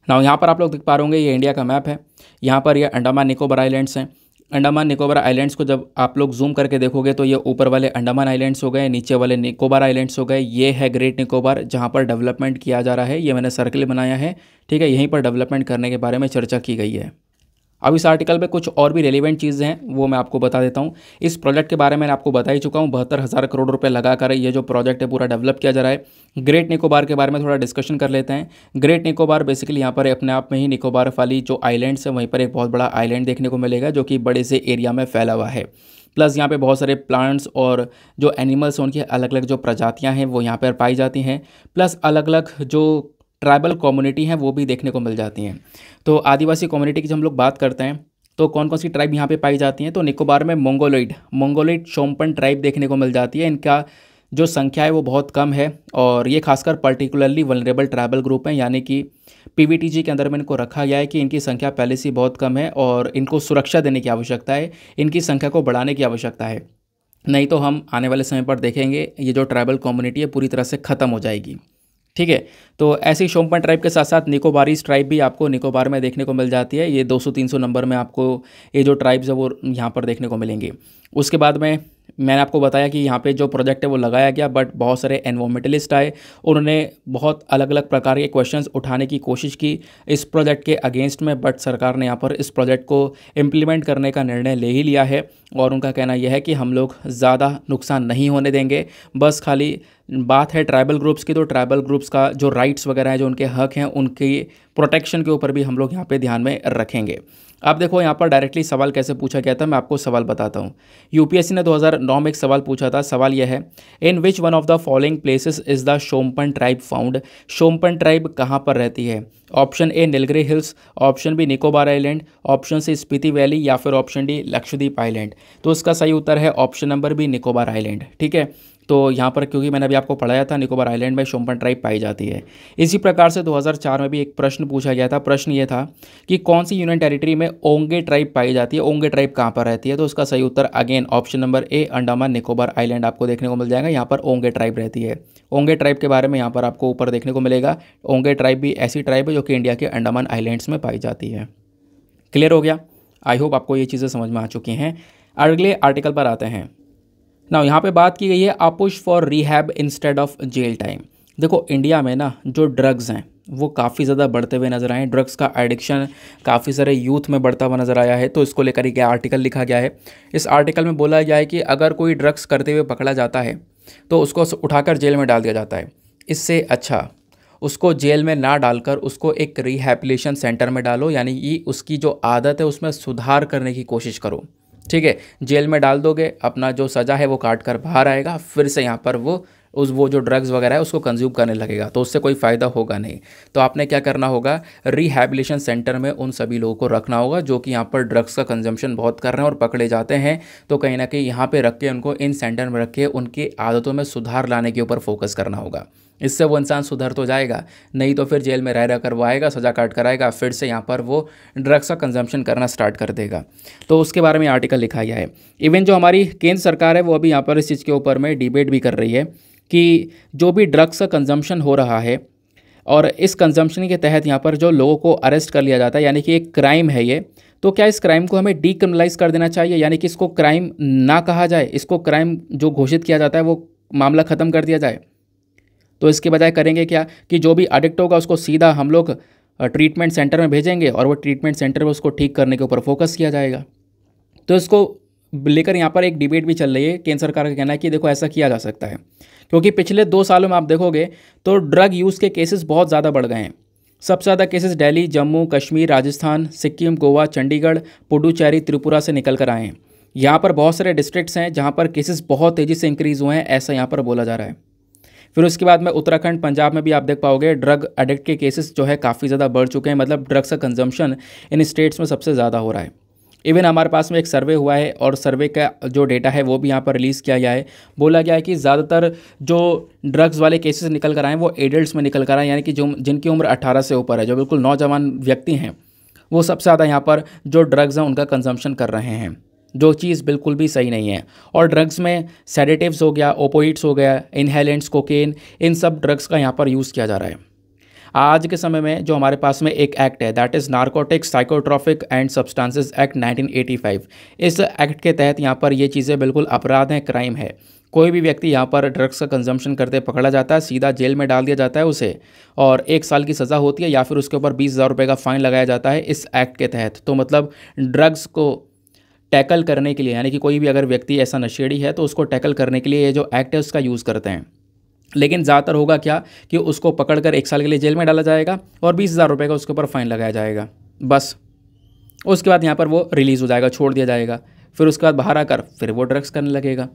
ना यहाँ पर आप लोग देख पा रहे होंगे ये इंडिया का मैप है। यहाँ पर ये अंडमान निकोबार आइलैंड्स हैं। अंडमान निकोबार आइलैंड्स को जब आप लोग जूम करके देखोगे तो ये ऊपर वाले अंडमान आइलैंड्स हो गए, नीचे वाले निकोबार आइलैंड्स हो गए। ये है ग्रेट निकोबार जहाँ पर डेवलपमेंट किया जा रहा है, ये मैंने सर्कल बनाया है। ठीक है, यहीं पर डेवलपमेंट करने के बारे में चर्चा की गई है। अब इस आर्टिकल में कुछ और भी रेलिवेंट चीज़ें हैं वो मैं आपको बता देता हूँ। इस प्रोजेक्ट के बारे में मैंने आपको बता ही चुका हूँ। 72,000 करोड़ रुपए लगाकर ये जो प्रोजेक्ट है पूरा डेवलप किया जा रहा है। ग्रेट निकोबार के बारे में थोड़ा डिस्कशन कर लेते हैं। ग्रेट निकोबार बेसिकली यहाँ पर अपने आप में ही निकोबार वाली जो आइलैंड्स है वहीं पर एक बहुत बड़ा आइलैंड देखने को मिलेगा, जो कि बड़े से एरिया में फैला हुआ है। प्लस यहाँ पे बहुत सारे प्लांट्स और जो एनिमल्स हैं उनकी अलग अलग जो प्रजातियाँ हैं वो यहाँ पर पाई जाती हैं। प्लस अलग अलग जो ट्राइबल कम्युनिटी हैं वो भी देखने को मिल जाती हैं। तो आदिवासी कम्युनिटी की जब हम लोग बात करते हैं तो कौन कौन सी ट्राइब यहाँ पे पाई जाती हैं, तो निकोबार में मंगोलोइड शोम्पन ट्राइब देखने को मिल जाती है। इनका जो संख्या है वो बहुत कम है और ये खासकर पर्टिकुलरली वल्नरेबल ट्राइबल ग्रुप हैं, यानी कि पीवीटीजी के अंदर में इनको रखा गया है कि इनकी संख्या पहले से बहुत कम है और इनको सुरक्षा देने की आवश्यकता है, इनकी संख्या को बढ़ाने की आवश्यकता है। नहीं तो हम आने वाले समय पर देखेंगे ये जो ट्राइबल कम्युनिटी है पूरी तरह से ख़त्म हो जाएगी। ठीक है, तो ऐसे ही शोम्पन ट्राइब के साथ साथ निकोबारीज ट्राइब भी आपको निकोबार में देखने को मिल जाती है। ये 200-300 नंबर में आपको ये जो ट्राइब्स है वो यहाँ पर देखने को मिलेंगे। उसके बाद में मैंने आपको बताया कि यहाँ पे जो प्रोजेक्ट है वो लगाया गया, बट बहुत सारे एनवायरमेंटलिस्ट आए, उन्होंने बहुत अलग अलग प्रकार के क्वेश्चंस उठाने की कोशिश की इस प्रोजेक्ट के अगेंस्ट में। बट सरकार ने यहाँ पर इस प्रोजेक्ट को इम्प्लीमेंट करने का निर्णय ले ही लिया है और उनका कहना यह है कि हम लोग ज़्यादा नुकसान नहीं होने देंगे। बस खाली बात है ट्राइबल ग्रुप्स की, तो ट्राइबल ग्रुप्स का जो राइट्स वगैरह है, जो उनके हक हैं, उनकी प्रोटेक्शन के ऊपर भी हम लोग यहाँ पे ध्यान में रखेंगे। अब देखो यहाँ पर डायरेक्टली सवाल कैसे पूछा गया था, मैं आपको सवाल बताता हूँ। यूपीएससी ने 2009 में एक सवाल पूछा था। सवाल यह है, in which one of the following places is the Shompen tribe found. Shompen tribe कहाँ पर रहती है? Option A Nilgiri hills, option B Nicobar island, option C Spiti valley या फिर ऑप्शन डी लक्षद्वीप आइलैंड। तो इसका सही उत्तर है option number B Nicobar island. ठीक है, तो यहाँ पर क्योंकि मैंने अभी आपको पढ़ाया था निकोबार आइलैंड में शोम्पन ट्राइब पाई जाती है। इसी प्रकार से 2004 में भी एक प्रश्न पूछा गया था। प्रश्न ये था कि कौन सी यूनियन टेरिटरी में ओंगे ट्राइब पाई जाती है, ओंगे ट्राइब कहाँ पर रहती है? तो उसका सही उत्तर again option number A Andaman Nicobar island आपको देखने को मिल जाएगा। यहाँ पर ओंगे ट्राइब रहती है। ओंगे ट्राइब के बारे में यहाँ पर आपको ऊपर देखने को मिलेगा। ओंगे ट्राइब भी ऐसी ट्राइब है जो कि इंडिया के अंडमान आइलैंड्स में पाई जाती है। क्लियर हो गया? आई होप आपको ये चीज़ें समझ में आ चुकी हैं। अगले आर्टिकल पर आते हैं। ना यहाँ पे बात की गई है a push for rehab instead of jail time. देखो इंडिया में ना जो ड्रग्स हैं वो काफ़ी ज़्यादा बढ़ते हुए नजर आए। ड्रग्स का एडिक्शन काफ़ी सारे यूथ में बढ़ता हुआ नजर आया है। तो इसको लेकर एक आर्टिकल लिखा गया है। इस आर्टिकल में बोला गया है कि अगर कोई ड्रग्स करते हुए पकड़ा जाता है तो उसको उठाकर जेल में डाल दिया जाता है। इससे अच्छा उसको जेल में ना डालकर उसको एक रिहैबिलिटेशन सेंटर में डालो, यानी कि उसकी जो आदत है उसमें सुधार करने की कोशिश करो। ठीक है, जेल में डाल दोगे, अपना जो सज़ा है वो काट कर बाहर आएगा, फिर से यहाँ पर वो जो ड्रग्स वगैरह है उसको कंज्यूम करने लगेगा, तो उससे कोई फ़ायदा होगा नहीं। तो आपने क्या करना होगा, रिहैबिलिटेशन सेंटर में उन सभी लोगों को रखना होगा जो कि यहाँ पर ड्रग्स का कंजम्पशन बहुत कर रहे हैं और पकड़े जाते हैं। तो कहीं ना कहीं यहाँ पे रख के उनको इन सेंटर में रख के उनकी आदतों में सुधार लाने के ऊपर फोकस करना होगा। इससे वो इंसान सुधर तो जाएगा, नहीं तो फिर जेल में रह कर वो आएगा, सज़ा काट कर आएगा, फिर से यहाँ पर वो ड्रग्स का कंजम्पशन करना स्टार्ट कर देगा। तो उसके बारे में आर्टिकल लिखा गया है। इवन जो हमारी केंद्र सरकार है वो अभी यहाँ पर इस चीज़ के ऊपर में डिबेट भी कर रही है कि जो भी ड्रग्स का कंजम्पशन हो रहा है और इस कंजम्पशन के तहत यहाँ पर जो लोगों को अरेस्ट कर लिया जाता है, यानी कि एक क्राइम है ये, तो क्या इस क्राइम को हमें डीक्रिमिनलाइज कर देना चाहिए, यानी कि इसको क्राइम ना कहा जाए, इसको क्राइम जो घोषित किया जाता है वो मामला ख़त्म कर दिया जाए। तो इसके बजाय करेंगे क्या कि जो भी एडिक्ट होगा उसको सीधा हम लोग ट्रीटमेंट सेंटर में भेजेंगे और वो ट्रीटमेंट सेंटर में उसको ठीक करने के ऊपर फोकस किया जाएगा। तो इसको लेकर यहाँ पर एक डिबेट भी चल रही है। केंद्र सरकार का कहना है कि देखो ऐसा किया जा सकता है, क्योंकि पिछले 2 सालों में आप देखोगे तो ड्रग यूज़ के केसेस बहुत ज़्यादा बढ़ गए हैं। सबसे ज़्यादा केसेस दिल्ली, जम्मू कश्मीर, राजस्थान, सिक्किम, गोवा, चंडीगढ़, पुडुचेरी, त्रिपुरा से निकल कर आए हैं। यहाँ पर बहुत सारे डिस्ट्रिक्ट्स हैं जहाँ पर केसेस बहुत तेज़ी से इंक्रीज़ हुए हैं, ऐसा यहाँ पर बोला जा रहा है। फिर उसके बाद में उत्तराखंड, पंजाब में भी आप देख पाओगे ड्रग एडिक्ट के केसेस जो है काफ़ी ज़्यादा बढ़ चुके हैं। मतलब ड्रग्स का कंजम्पशन इन स्टेट्स में सबसे ज़्यादा हो रहा है। इवन हमारे पास में एक सर्वे हुआ है और सर्वे का जो डेटा है वो भी यहाँ पर रिलीज़ किया गया है। बोला गया है कि ज़्यादातर जो ड्रग्स वाले केसेस निकल कर आए वो एडल्ट्स में निकल कर आए, यानी कि जो जिनकी उम्र 18 से ऊपर है, जो बिल्कुल नौजवान व्यक्ति हैं, वो सबसे ज़्यादा यहाँ पर जो ड्रग्स हैं उनका कंजम्पशन कर रहे हैं, जो चीज़ बिल्कुल भी सही नहीं है। और ड्रग्स में सेडेटिव्स हो गया, ओपोइड्स हो गया, इनहेलेंट्स, कोकेन, इन सब ड्रग्स का यहाँ पर यूज़ किया जा रहा है। आज के समय में जो हमारे पास में एक एक्ट है that is narcotics, psychotropic and substances act 1985। इस एक्ट के तहत यहाँ पर ये चीज़ें बिल्कुल अपराध हैं, क्राइम है। कोई भी व्यक्ति यहाँ पर ड्रग्स का कंजम्पशन करते पकड़ा जाता है, सीधा जेल में डाल दिया जाता है उसे, और 1 साल की सज़ा होती है या फिर उसके ऊपर 20,000 रुपये का फ़ाइन लगाया जाता है इस एक्ट के तहत। तो मतलब ड्रग्स को टैकल करने के लिए, यानी कि कोई भी अगर व्यक्ति ऐसा नशेड़ी है तो उसको टैकल करने के लिए ये जो एक्ट है उसका यूज़ करते हैं। लेकिन ज़्यादातर होगा क्या कि उसको पकड़कर 1 साल के लिए जेल में डाला जाएगा और 20,000 रुपये का उसके ऊपर फ़ाइन लगाया जाएगा, बस। उसके बाद यहाँ पर वो रिलीज़ हो जाएगा, छोड़ दिया जाएगा। फिर उसके बाद बाहर आकर फिर वो ड्रग्स करने लगेगा।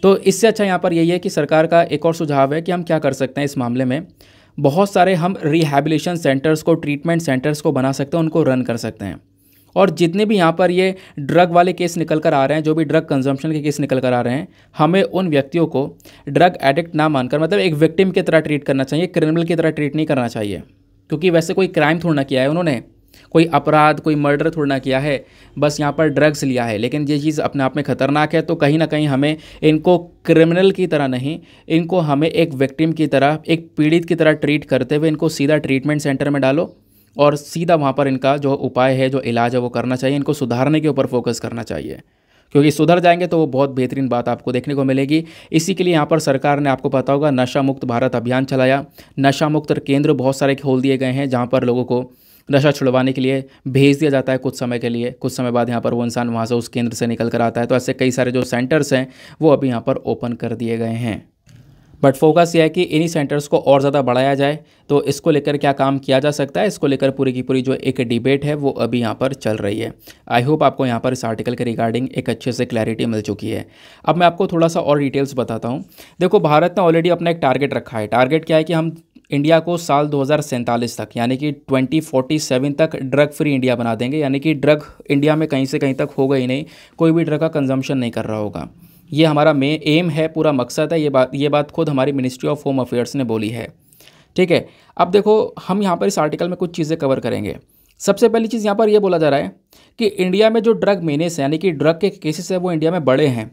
तो इससे अच्छा यहाँ पर यही है कि सरकार का एक और सुझाव है कि हम क्या कर सकते हैं इस मामले में। बहुत सारे हम रिहैबिलिटेशन सेंटर्स को, ट्रीटमेंट सेंटर्स को बना सकते हैं, उनको रन कर सकते हैं। और जितने भी यहाँ पर ये ड्रग वाले केस निकल कर आ रहे हैं, जो भी ड्रग कंजम्पशन के केस निकल कर आ रहे हैं, हमें उन व्यक्तियों को ड्रग एडिक्ट ना मानकर, मतलब एक विक्टिम की तरह ट्रीट करना चाहिए, क्रिमिनल की तरह ट्रीट नहीं करना चाहिए। क्योंकि वैसे कोई क्राइम थोड़ा ना किया है उन्होंने, कोई अपराध, कोई मर्डर थोड़ा ना किया है, बस यहाँ पर ड्रग्स लिया है। लेकिन ये चीज़ अपने आप में ख़तरनाक है। तो कहीं ना कहीं हमें इनको क्रिमिनल की तरह नहीं, इनको हमें एक विक्टिम की तरह, एक पीड़ित की तरह ट्रीट करते हुए इनको सीधा ट्रीटमेंट सेंटर में डालो और सीधा वहाँ पर इनका जो उपाय है, जो इलाज है वो करना चाहिए। इनको सुधारने के ऊपर फोकस करना चाहिए, क्योंकि सुधर जाएंगे तो वो बहुत बेहतरीन बात आपको देखने को मिलेगी। इसी के लिए यहाँ पर सरकार ने, आपको पता होगा, नशा मुक्त भारत अभियान चलाया। नशा मुक्त केंद्र बहुत सारे खोल दिए गए हैं जहाँ पर लोगों को नशा छुड़वाने के लिए भेज दिया जाता है कुछ समय के लिए। कुछ समय बाद यहाँ पर वो इंसान वहाँ से, उस केंद्र से निकल कर आता है। तो ऐसे कई सारे जो सेंटर्स हैं वो अभी यहाँ पर ओपन कर दिए गए हैं। बट फोकस ये है कि इन्हीं सेंटर्स को और ज़्यादा बढ़ाया जाए। तो इसको लेकर क्या काम किया जा सकता है, इसको लेकर पूरी की पूरी जो एक डिबेट है वो अभी यहाँ पर चल रही है। आई होप आपको यहाँ पर इस आर्टिकल के रिगार्डिंग एक अच्छे से क्लैरिटी मिल चुकी है। अब मैं आपको थोड़ा सा और डिटेल्स बताता हूँ। देखो, भारत ने ऑलरेडी अपना एक टारगेट रखा है। टारगेट क्या है कि हम इंडिया को साल 2047 तक यानी कि 2047 तक ड्रग फ्री इंडिया बना देंगे, यानी कि ड्रग इंडिया में कहीं से कहीं तक होगा ही नहीं, कोई भी ड्रग का कंजम्पशन नहीं कर रहा होगा। ये हमारा एम है, पूरा मकसद है। ये बात खुद हमारी मिनिस्ट्री ऑफ होम अफेयर्स ने बोली है। ठीक है, अब देखो हम यहाँ पर इस आर्टिकल में कुछ चीज़ें कवर करेंगे। सबसे पहली चीज़ यहाँ पर यह बोला जा रहा है कि इंडिया में जो ड्रग मेनेस है यानी कि ड्रग के केसेस है वो इंडिया में बढ़े हैं।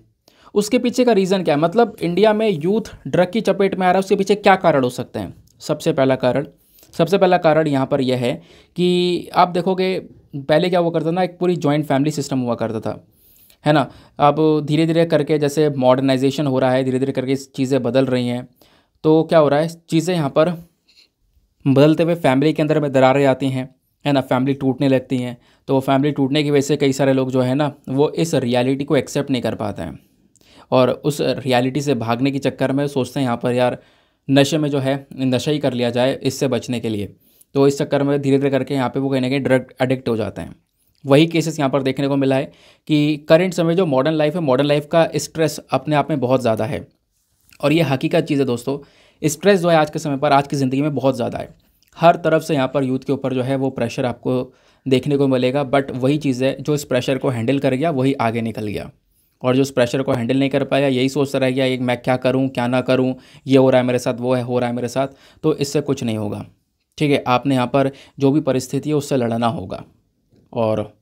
उसके पीछे का रीज़न क्या है, मतलब इंडिया में यूथ ड्रग की चपेट में आ रहा है, उसके पीछे क्या कारण हो सकते हैं। सबसे पहला कारण यहाँ पर यह है कि आप देखोगे पहले क्या हुआ करता था, एक पूरी जॉइंट फैमिली सिस्टम हुआ करता था, है ना। अब धीरे धीरे करके जैसे मॉडर्नाइजेशन हो रहा है, धीरे धीरे करके चीज़ें बदल रही हैं। तो क्या हो रहा है, चीज़ें यहाँ पर बदलते हुए फैमिली के अंदर में दरारें आती हैं, है ना, फैमिली टूटने लगती हैं। तो फैमिली टूटने की वजह से कई सारे लोग जो है ना वो इस रियलिटी को एक्सेप्ट नहीं कर पाते हैं और उस रियलिटी से भागने के चक्कर में सोचते हैं यहाँ पर यार नशे में जो है नशा ही कर लिया जाए इससे बचने के लिए। तो इस चक्कर में धीरे धीरे करके यहाँ पे वो कहीं ना कहीं ड्रग एडिक्ट हो जाते हैं। वही केसेस यहाँ पर देखने को मिला है कि करंट समय जो मॉडर्न लाइफ है, मॉडर्न लाइफ का स्ट्रेस अपने आप में बहुत ज़्यादा है और ये हकीकत चीज़ है दोस्तों। स्ट्रेस जो है आज के समय पर, आज की ज़िंदगी में बहुत ज़्यादा है। हर तरफ से यहाँ पर यूथ के ऊपर जो है वो प्रेशर आपको देखने को मिलेगा। बट वही चीज़ है, जो इस प्रेशर को हैंडल कर गया वही आगे निकल गया और जो इस प्रेशर को हैंडल नहीं कर पाया यही सोचता रह गया एक मैं क्या करूं क्या ना करूं, ये हो रहा है मेरे साथ, वो है हो रहा है मेरे साथ। तो इससे कुछ नहीं होगा। ठीक है, आपने यहाँ पर जो भी परिस्थिति है उससे लड़ना होगा और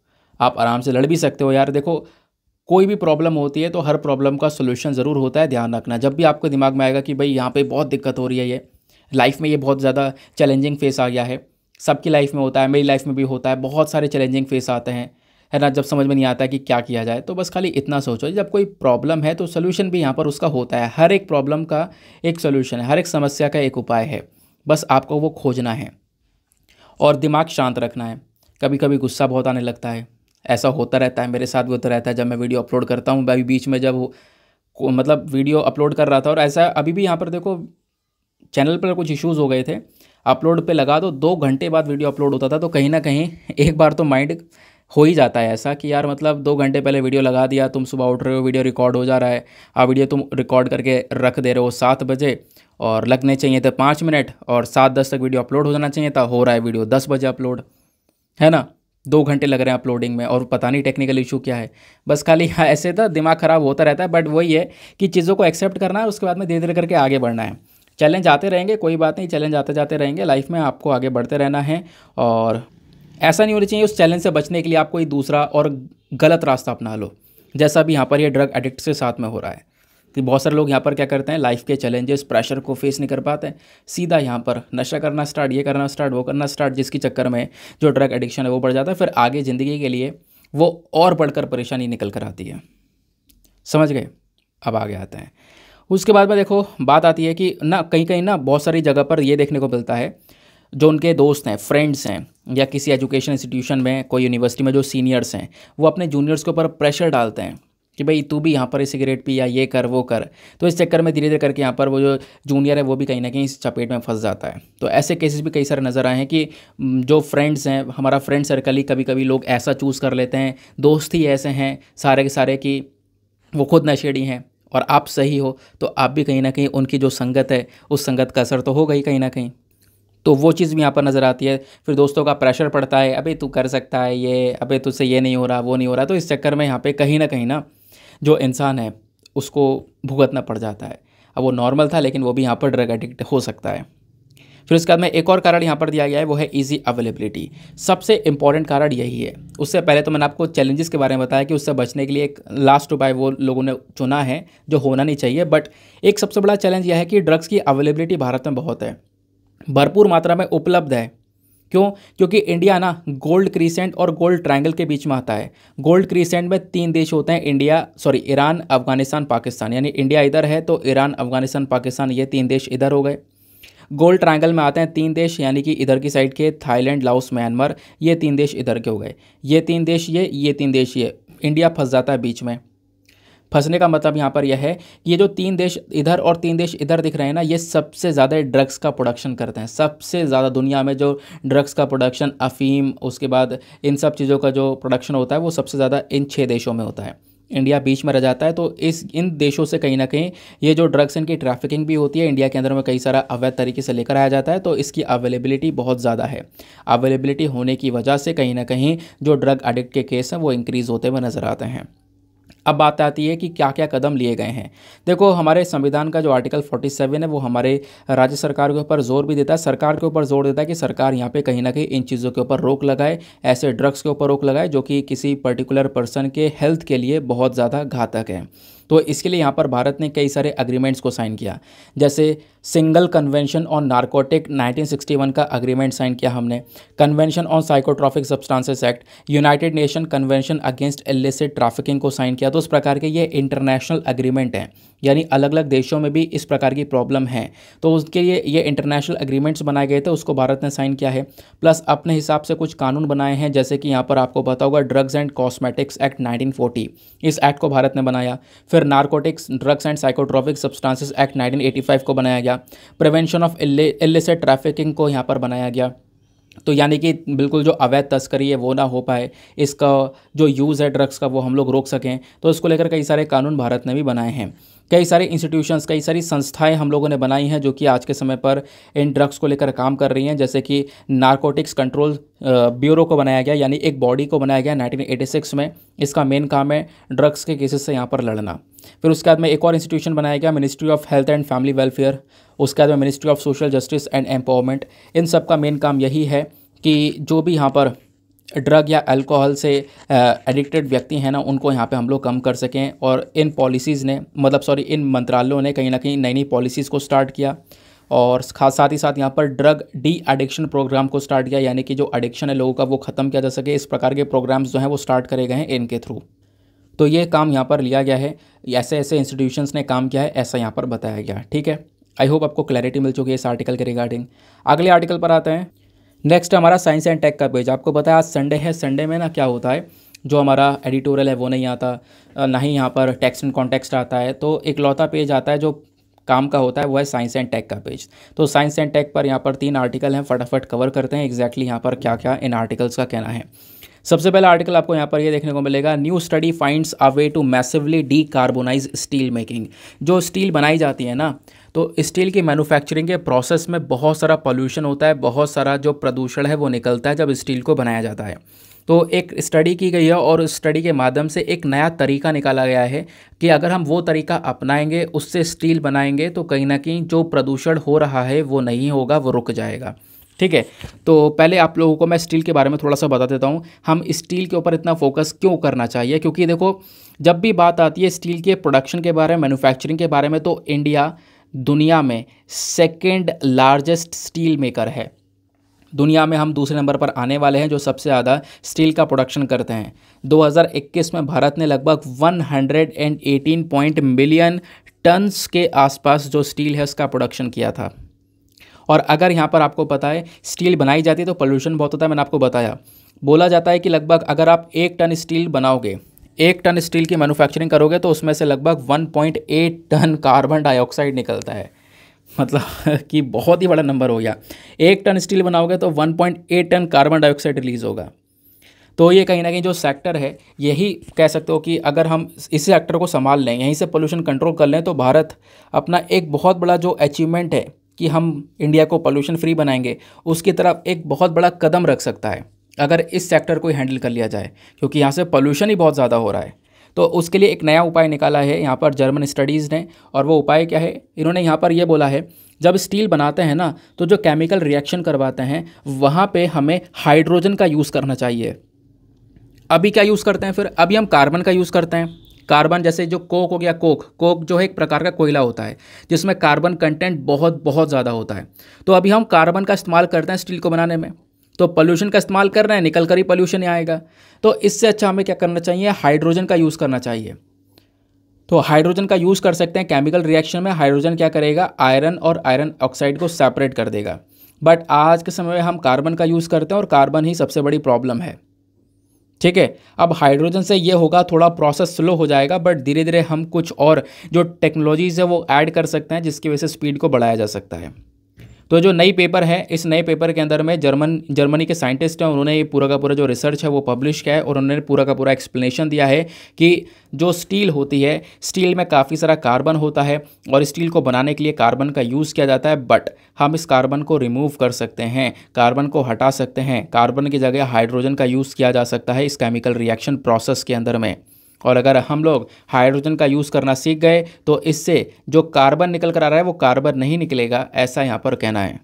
आप आराम से लड़ भी सकते हो यार। देखो, कोई भी प्रॉब्लम होती है तो हर प्रॉब्लम का सोल्यूशन ज़रूर होता है, ध्यान रखना। जब भी आपके दिमाग में आएगा कि भाई यहाँ पे बहुत दिक्कत हो रही है, ये लाइफ में ये बहुत ज़्यादा चैलेंजिंग फेस आ गया है, सबकी लाइफ में होता है, मेरी लाइफ में भी होता है, बहुत सारे चैलेंजिंग फेस आते हैं, है ना। जब समझ में नहीं आता कि क्या किया जाए तो बस खाली इतना सोचो, जब कोई प्रॉब्लम है तो सोल्यूशन भी यहाँ पर उसका होता है। हर एक प्रॉब्लम का एक सोल्यूशन है, हर एक समस्या का एक उपाय है, बस आपको वो खोजना है और दिमाग शांत रखना है। कभी कभी गुस्सा बहुत आने लगता है, ऐसा होता रहता है, मेरे साथ भी होता रहता है। जब मैं वीडियो अपलोड करता हूँ, अभी बीच में जब मतलब वीडियो अपलोड कर रहा था और ऐसा अभी भी यहाँ पर देखो चैनल पर कुछ इश्यूज़ हो गए थे, अपलोड पे लगा दो 2 घंटे बाद वीडियो अपलोड होता था। तो कहीं ना कहीं एक बार तो माइंड हो ही जाता है ऐसा कि यार मतलब 2 घंटे पहले वीडियो लगा दिया, तुम सुबह उठ रहे हो वीडियो रिकॉर्ड हो जा रहा है, वीडियो तुम रिकॉर्ड करके रख दे रहे हो 7 बजे और लगने चाहिए थे 5 मिनट और 7:10 तक वीडियो अपलोड हो जाना चाहिए था, हो रहा है वीडियो 10 बजे अपलोड, है ना। 2 घंटे लग रहे हैं अपलोडिंग में और पता नहीं टेक्निकल इशू क्या है, बस खाली ऐसे था, दिमाग ख़राब होता रहता है। बट वही है कि चीज़ों को एक्सेप्ट करना है, उसके बाद में धीरे धीरे करके आगे बढ़ना है। चैलेंज आते रहेंगे, कोई बात नहीं, चैलेंज आते जाते रहेंगे, लाइफ में आपको आगे बढ़ते रहना है। और ऐसा नहीं होना चाहिए उस चैलेंज से बचने के लिए आप कोई दूसरा और गलत रास्ता अपना लो, जैसा भी यहाँ पर ये ड्रग एडिक्ट के साथ में हो रहा है कि बहुत सारे लोग यहाँ पर क्या करते हैं, लाइफ के चैलेंजेस प्रेशर को फेस नहीं कर पाते हैं, सीधा यहाँ पर नशा करना स्टार्ट, ये करना स्टार्ट, वो करना स्टार्ट, जिसके चक्कर में जो ड्रग एडिक्शन है वो बढ़ जाता है। फिर आगे ज़िंदगी के लिए वो और बढ़कर परेशानी निकल कर आती है। समझ गए? अब आगे आते हैं। उसके बाद में देखो बात आती है कि ना कहीं कहीं ना बहुत सारी जगह पर ये देखने को मिलता है, जो उनके दोस्त हैं, फ्रेंड्स हैं, या किसी एजुकेशन इंस्टीट्यूशन में, कोई यूनिवर्सिटी में जो सीनियर्स हैं, वो अपने जूनियर्स के ऊपर प्रेशर डालते हैं कि भाई तू भी यहाँ पर सिगरेट पी या ये कर वो कर। तो इस चक्कर में धीरे धीरे करके यहाँ पर वो जो जूनियर है वो भी कहीं ना कहीं इस चपेट में फंस जाता है। तो ऐसे केसेस भी कई सारे नज़र आए हैं कि जो फ्रेंड्स हैं, हमारा फ्रेंड सर्कल ही कभी कभी लोग ऐसा चूज़ कर लेते हैं, दोस्त ही ऐसे हैं सारे के सारे कि वो खुद नशेड़ी हैं और आप सही हो, तो आप भी कहीं ना कहीं उनकी जो संगत है उस संगत का असर तो होगा ही कहीं ना कहीं। तो वो चीज़ भी यहाँ पर नज़र आती है। फिर दोस्तों का प्रेशर पड़ता है, अबे तू कर सकता है ये, अबे तुझसे ये नहीं हो रहा, वो नहीं हो रहा। तो इस चक्कर में यहाँ पे कहीं ना जो इंसान है उसको भुगतना पड़ जाता है। अब वो नॉर्मल था लेकिन वो भी यहाँ पर ड्रग एडिक्ट हो सकता है। फिर उसके बाद में एक और कारण यहाँ पर दिया गया है, वो है ईजी अवेलेबिलिटी। सबसे इंपॉर्टेंट कारण यही है। उससे पहले तो मैंने आपको चैलेंजेस के बारे में बताया कि उससे बचने के लिए एक लास्ट उपाय वो लोगों ने चुना है जो होना नहीं चाहिए। बट एक सबसे बड़ा चैलेंज यह है कि ड्रग्स की अवेलेबिलिटी भारत में बहुत है, भरपूर मात्रा में उपलब्ध है। क्यों? क्योंकि इंडिया ना गोल्ड क्रीसेंट और गोल्ड ट्रायंगल के बीच में आता है। गोल्ड क्रीसेंट में 3 देश होते हैं, ईरान, अफगानिस्तान, पाकिस्तान। यानी इंडिया इधर है तो ईरान, अफगानिस्तान, पाकिस्तान, ये 3 देश इधर हो गए। गोल्ड ट्रायंगल में आते हैं 3 देश, यानी कि इधर की साइड के थाईलैंड, लाओस, म्यांमार, ये 3 देश इधर के हो गए। ये 3 देश ये 3 देश ये, इंडिया फंस जाता है बीच में। फंसने का मतलब यहाँ पर यह है कि ये जो 3 देश इधर और 3 देश इधर दिख रहे हैं ना, ये सबसे ज़्यादा ड्रग्स का प्रोडक्शन करते हैं। सबसे ज़्यादा दुनिया में जो ड्रग्स का प्रोडक्शन, अफीम, उसके बाद इन सब चीज़ों का जो प्रोडक्शन होता है वो सबसे ज़्यादा इन 6 देशों में होता है। इंडिया बीच में रह जाता है। तो इन देशों से कहीं ना कहीं ये जो ड्रग्स, इनकी ट्रैफिकिंग भी होती है, इंडिया के अंदर में कई सारा अवैध तरीके से लेकर आया जाता है। तो इसकी अवेलेबिलिटी बहुत ज़्यादा है। अवेलेबिलिटी होने की वजह से कहीं ना कहीं जो ड्रग एडिक्ट के केस हैं वो इंक्रीज़ होते हुए नज़र आते हैं। अब बात आती है कि क्या क्या कदम लिए गए हैं। देखो, हमारे संविधान का जो आर्टिकल 47 है वो हमारे राज्य सरकार के ऊपर जोर भी देता है, सरकार के ऊपर जोर देता है कि सरकार यहाँ पे कहीं ना कहीं इन चीज़ों के ऊपर रोक लगाए, ऐसे ड्रग्स के ऊपर रोक लगाए जो कि किसी पर्टिकुलर पर्सन के हेल्थ के लिए बहुत ज़्यादा घातक है। तो इसके लिए यहाँ पर भारत ने कई सारे अग्रीमेंट्स को साइन किया, जैसे सिंगल कन्वेंशन ऑन नारकोटिक 1961 का अग्रीमेंट साइन किया हमने, convention on psychotropic substances act, United nation convention against illicit trafficking को साइन किया। तो इस प्रकार के ये इंटरनेशनल अग्रीमेंट हैं, यानी अलग अलग देशों में भी इस प्रकार की प्रॉब्लम है, तो उसके लिए ये इंटरनेशनल अग्रीमेंट्स बनाए गए थे, उसको भारत ने साइन किया है। प्लस अपने हिसाब से कुछ कानून बनाए हैं, जैसे कि यहाँ पर आपको पता होगा ड्रग्स एंड कॉस्मेटिक्स एक्ट 1940, इस एक्ट को भारत ने बनाया। फिर narcotics, drugs and psychotropic substances act 1985 को बनाया गया। प्रिवेंशन ऑफ इलिसिट ट्रैफिकिंग को यहाँ पर बनाया गया, तो यानी कि बिल्कुल जो अवैध तस्करी है वो ना हो पाए, इसका जो यूज़ है ड्रग्स का वो हम लोग रोक सकें। तो इसको लेकर कई सारे कानून भारत ने भी बनाए हैं। कई सारे इंस्टीट्यूशंस, कई सारी संस्थाएं हम लोगों ने बनाई हैं जो कि आज के समय पर इन ड्रग्स को लेकर काम कर रही हैं, जैसे कि नारकोटिक्स कंट्रोल ब्यूरो को बनाया गया, यानी एक बॉडी को बनाया गया 1986 में। इसका मेन काम है ड्रग्स के केसेस से यहाँ पर लड़ना। फिर उसके बाद में एक और इंस्टीट्यूशन बनाया गया, ministry of health and family welfare. उसके बाद में ministry of social justice and empowerment. इन सब का मेन काम यही है कि जो भी यहाँ पर ड्रग या अल्कोहल से एडिक्टेड व्यक्ति हैं ना, उनको यहाँ पे हम लोग कम कर सकें। और इन पॉलिसीज़ ने, इन मंत्रालयों ने कहीं ना कहीं नई नई पॉलिसीज़ को स्टार्ट किया, और खास साथ ही साथ यहाँ पर ड्रग डी एडिक्शन प्रोग्राम को स्टार्ट किया, यानी कि जो एडिक्शन है लोगों का वो ख़त्म किया जा सके। इस प्रकार के प्रोग्राम्स जो हैं वो स्टार्ट करे गए हैं इनके थ्रू। तो ये काम यहाँ पर लिया गया है, ऐसे ऐसे इंस्टीट्यूशंस ने काम किया है, ऐसा यहाँ पर बताया गया। ठीक है, आई होप आपको क्लैरिटी मिल चुकी है इस आर्टिकल के रिगार्डिंग। अगले आर्टिकल पर आते हैं। नेक्स्ट हमारा साइंस एंड टेक का पेज। आपको पता है आज संडे है, संडे में ना क्या होता है, जो हमारा एडिटोरियल है वो नहीं आता, ना ही यहाँ पर टेक्स्ट एंड कॉन्टेक्स्ट आता है। तो एक लौता पेज आता है जो काम का होता है, वो है साइंस एंड टेक का पेज। तो साइंस एंड टेक पर यहाँ पर 3 आर्टिकल हैं, फटाफट कवर करते हैं एग्जैक्टली यहाँ पर क्या क्या इन आर्टिकल्स का कहना है। सबसे पहला आर्टिकल आपको यहाँ पर ये देखने को मिलेगा, new study finds a way to massively decarbonise steel making. जो स्टील बनाई जाती है ना, तो स्टील की मैन्युफैक्चरिंग के प्रोसेस में बहुत सारा पोल्यूशन होता है, बहुत सारा जो प्रदूषण है वो निकलता है जब स्टील को बनाया जाता है। तो एक स्टडी की गई है और उस स्टडी के माध्यम से एक नया तरीका निकाला गया है कि अगर हम वो तरीका अपनाएंगे, उससे स्टील बनाएंगे, तो कहीं ना कहीं जो प्रदूषण हो रहा है वो नहीं होगा, वो रुक जाएगा। ठीक है, तो पहले आप लोगों को मैं स्टील के बारे में थोड़ा सा बता देता हूँ, हम स्टील के ऊपर इतना फोकस क्यों करना चाहिए। क्योंकि देखो, जब भी बात आती है स्टील के प्रोडक्शन के बारे में, मैन्युफैक्चरिंग के बारे में, तो इंडिया दुनिया में 2nd लार्जेस्ट स्टील मेकर है। दुनिया में हम दूसरे नंबर पर आने वाले हैं जो सबसे ज़्यादा स्टील का प्रोडक्शन करते हैं। 2021 में भारत ने लगभग 118 मिलियन टन्स के आसपास जो स्टील है उसका प्रोडक्शन किया था। और अगर यहाँ पर आपको पता है स्टील बनाई जाती है तो पोल्यूशन बहुत होता है। मैंने आपको बताया, बोला जाता है कि लगभग अगर आप 1 टन स्टील बनाओगे, 1 टन स्टील की मैन्युफैक्चरिंग करोगे, तो उसमें से लगभग 1.8 टन कार्बन डाइऑक्साइड निकलता है। मतलब कि बहुत ही बड़ा नंबर हो गया। 1 टन स्टील बनाओगे तो 1.8 टन कार्बन डाइऑक्साइड रिलीज़ होगा। तो ये कहीं ना कहीं जो सेक्टर है, यही कह सकते हो कि अगर हम इस सेक्टर को संभाल लें, यहीं से पोल्यूशन कंट्रोल कर लें, तो भारत अपना एक बहुत बड़ा जो अचीवमेंट है कि हम इंडिया को पोल्यूशन फ्री बनाएंगे, उसकी तरफ एक बहुत बड़ा कदम रख सकता है अगर इस सेक्टर को हैंडल कर लिया जाए। क्योंकि यहाँ से पोल्यूशन ही बहुत ज़्यादा हो रहा है। तो उसके लिए एक नया उपाय निकाला है यहाँ पर जर्मन स्टडीज़ ने। और वो उपाय क्या है, इन्होंने यहाँ पर ये बोला है, जब स्टील बनाते हैं ना, तो जो केमिकल रिएक्शन करवाते हैं वहाँ पे हमें हाइड्रोजन का यूज़ करना चाहिए। अभी क्या यूज़ करते हैं, फिर अभी हम कार्बन का यूज़ करते हैं। कार्बन, जैसे जो कोक हो गया, कोक जो है एक प्रकार का कोयला होता है जिसमें कार्बन कंटेंट बहुत बहुत ज़्यादा होता है। तो अभी हम कार्बन का इस्तेमाल करते हैं स्टील को बनाने में, तो पोल्यूशन का इस्तेमाल कर रहे हैं, निकल कर ही पोल्यूशन ही आएगा। तो इससे अच्छा हमें क्या करना चाहिए, हाइड्रोजन का यूज़ करना चाहिए। तो हाइड्रोजन का यूज़ कर सकते हैं केमिकल रिएक्शन में। हाइड्रोजन क्या करेगा, आयरन और आयरन ऑक्साइड को सेपरेट कर देगा। बट आज के समय में हम कार्बन का यूज़ करते हैं और कार्बन ही सबसे बड़ी प्रॉब्लम है। ठीक है। अब हाइड्रोजन से ये होगा, थोड़ा प्रोसेस स्लो हो जाएगा, बट धीरे धीरे हम कुछ और जो टेक्नोलॉजीज़ है वो ऐड कर सकते हैं जिसकी वजह से स्पीड को बढ़ाया जा सकता है। तो जो नई पेपर है, इस नए पेपर के अंदर में जर्मनी के साइंटिस्ट हैं, उन्होंने ये पूरा का पूरा जो रिसर्च है वो पब्लिश किया है और उन्होंने पूरा का पूरा एक्सप्लेनेशन दिया है कि जो स्टील होती है, स्टील में काफ़ी सारा कार्बन होता है और स्टील को बनाने के लिए कार्बन का यूज़ किया जाता है, बट हम इस कार्बन को रिमूव कर सकते हैं, कार्बन को हटा सकते हैं, कार्बन की जगह हाइड्रोजन का यूज़ किया जा सकता है इस केमिकल रिएक्शन प्रोसेस के अंदर में। और अगर हम लोग हाइड्रोजन का यूज़ करना सीख गए तो इससे जो कार्बन निकल कर आ रहा है वो कार्बन नहीं निकलेगा, ऐसा यहाँ पर कहना है।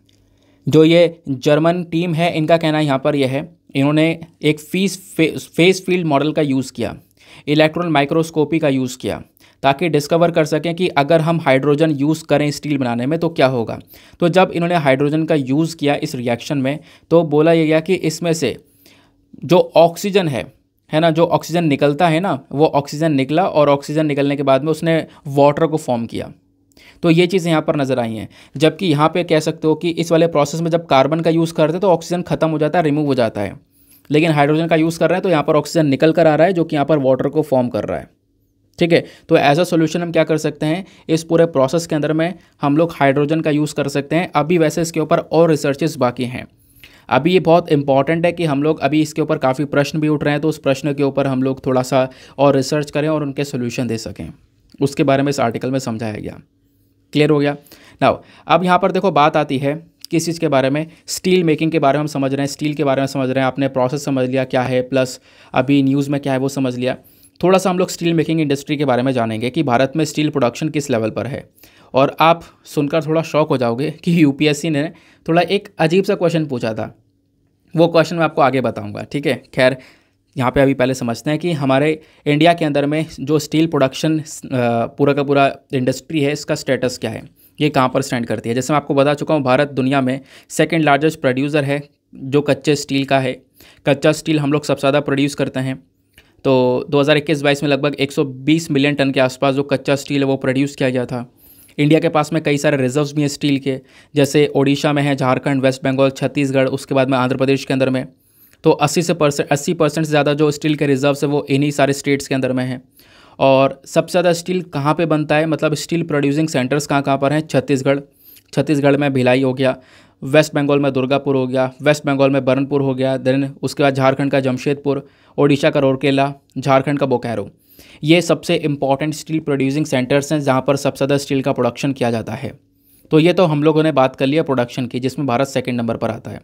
जो ये जर्मन टीम है इनका कहना यहाँ पर यह है, इन्होंने एक फेस फील्ड मॉडल का यूज़ किया, इलेक्ट्रॉन माइक्रोस्कोपी का यूज़ किया, ताकि डिस्कवर कर सकें कि अगर हम हाइड्रोजन यूज़ करें स्टील बनाने में तो क्या होगा। तो जब इन्होंने हाइड्रोजन का यूज़ किया इस रिएक्शन में तो बोला यह गया कि इसमें से जो ऑक्सीजन है ना, जो ऑक्सीजन निकलता है ना, वो ऑक्सीजन निकला और ऑक्सीजन निकलने के बाद में उसने वाटर को फॉर्म किया। तो ये चीज़ें यहाँ पर नज़र आई हैं। जबकि यहाँ पे कह सकते हो कि इस वाले प्रोसेस में जब कार्बन का यूज़ करते हैं तो ऑक्सीजन खत्म हो जाता है, रिमूव हो जाता है, लेकिन हाइड्रोजन का यूज़ कर रहे हैं तो यहाँ पर ऑक्सीजन निकल कर आ रहा है जो कि यहाँ पर वाटर को फॉर्म कर रहा है। ठीक है, तो एज अ सोल्यूशन हम क्या कर सकते हैं, इस पूरे प्रोसेस के अंदर में हम लोग हाइड्रोजन का यूज़ कर सकते हैं। अभी वैसे इसके ऊपर और रिसर्चेस बाकी हैं। अभी ये बहुत इंपॉर्टेंट है कि हम लोग, अभी इसके ऊपर काफ़ी प्रश्न भी उठ रहे हैं, तो उस प्रश्न के ऊपर हम लोग थोड़ा सा और रिसर्च करें और उनके सोल्यूशन दे सकें, उसके बारे में इस आर्टिकल में समझाया गया। क्लियर हो गया। नाउ अब यहाँ पर देखो बात आती है किस चीज़ के बारे में, स्टील मेकिंग के बारे में हम समझ रहे हैं, स्टील के बारे में समझ रहे हैं, आपने प्रोसेस समझ लिया क्या है, प्लस अभी न्यूज़ में क्या है वो समझ लिया। थोड़ा सा हम लोग स्टील मेकिंग इंडस्ट्री के बारे में जानेंगे कि भारत में स्टील प्रोडक्शन किस लेवल पर है। और आप सुनकर थोड़ा शॉक हो जाओगे कि यूपीएससी ने थोड़ा एक अजीब सा क्वेश्चन पूछा था, वो क्वेश्चन मैं आपको आगे बताऊंगा। ठीक है, खैर यहाँ पे अभी पहले समझते हैं कि हमारे इंडिया के अंदर में जो स्टील प्रोडक्शन पूरा का पूरा इंडस्ट्री है, इसका स्टेटस क्या है, ये कहाँ पर स्टैंड करती है। जैसे मैं आपको बता चुका हूँ, भारत दुनिया में सेकंड लार्जेस्ट प्रोड्यूसर है जो कच्चे स्टील का है। कच्चा स्टील हम लोग सबसे ज़्यादा प्रोड्यूस करते हैं। तो 2021-22 में लगभग 120 मिलियन टन के आसपास जो कच्चा स्टील है वो प्रोड्यूस किया गया था। इंडिया के पास में कई सारे रिजर्व्स भी हैं स्टील के, जैसे ओडिशा में है, झारखंड, वेस्ट बंगाल, छत्तीसगढ़, उसके बाद में आंध्र प्रदेश के अंदर में। तो 80% से ज़्यादा जो स्टील के रिजर्व्स है वो इन्हीं सारे स्टेट्स के अंदर में है। और सबसे ज़्यादा स्टील कहाँ पे बनता है, मतलब स्टील प्रोड्यूसिंग सेंटर्स कहाँ पर हैं, छत्तीसगढ़ में भिलाई हो गया, वेस्ट बंगाल में दुर्गापुर हो गया, वेस्ट बंगाल में बरनपुर हो गया, देन उसके बाद झारखंड का जमशेदपुर, ओडिशा का रोरकेला, झारखंड का बोकारो। ये सबसे इंपॉर्टेंट स्टील प्रोड्यूसिंग सेंटर्स हैं जहाँ पर सबसे ज़्यादा स्टील का प्रोडक्शन किया जाता है। तो ये तो हम लोगों ने बात कर लिया प्रोडक्शन की, जिसमें भारत सेकंड नंबर पर आता है।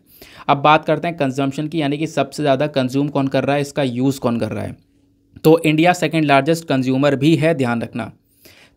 अब बात करते हैं कंजम्पशन की, यानी कि सबसे ज़्यादा कंज्यूम कौन कर रहा है, इसका यूज़ कौन कर रहा है। तो इंडिया सेकंड लार्जेस्ट कंज्यूमर भी है, ध्यान रखना।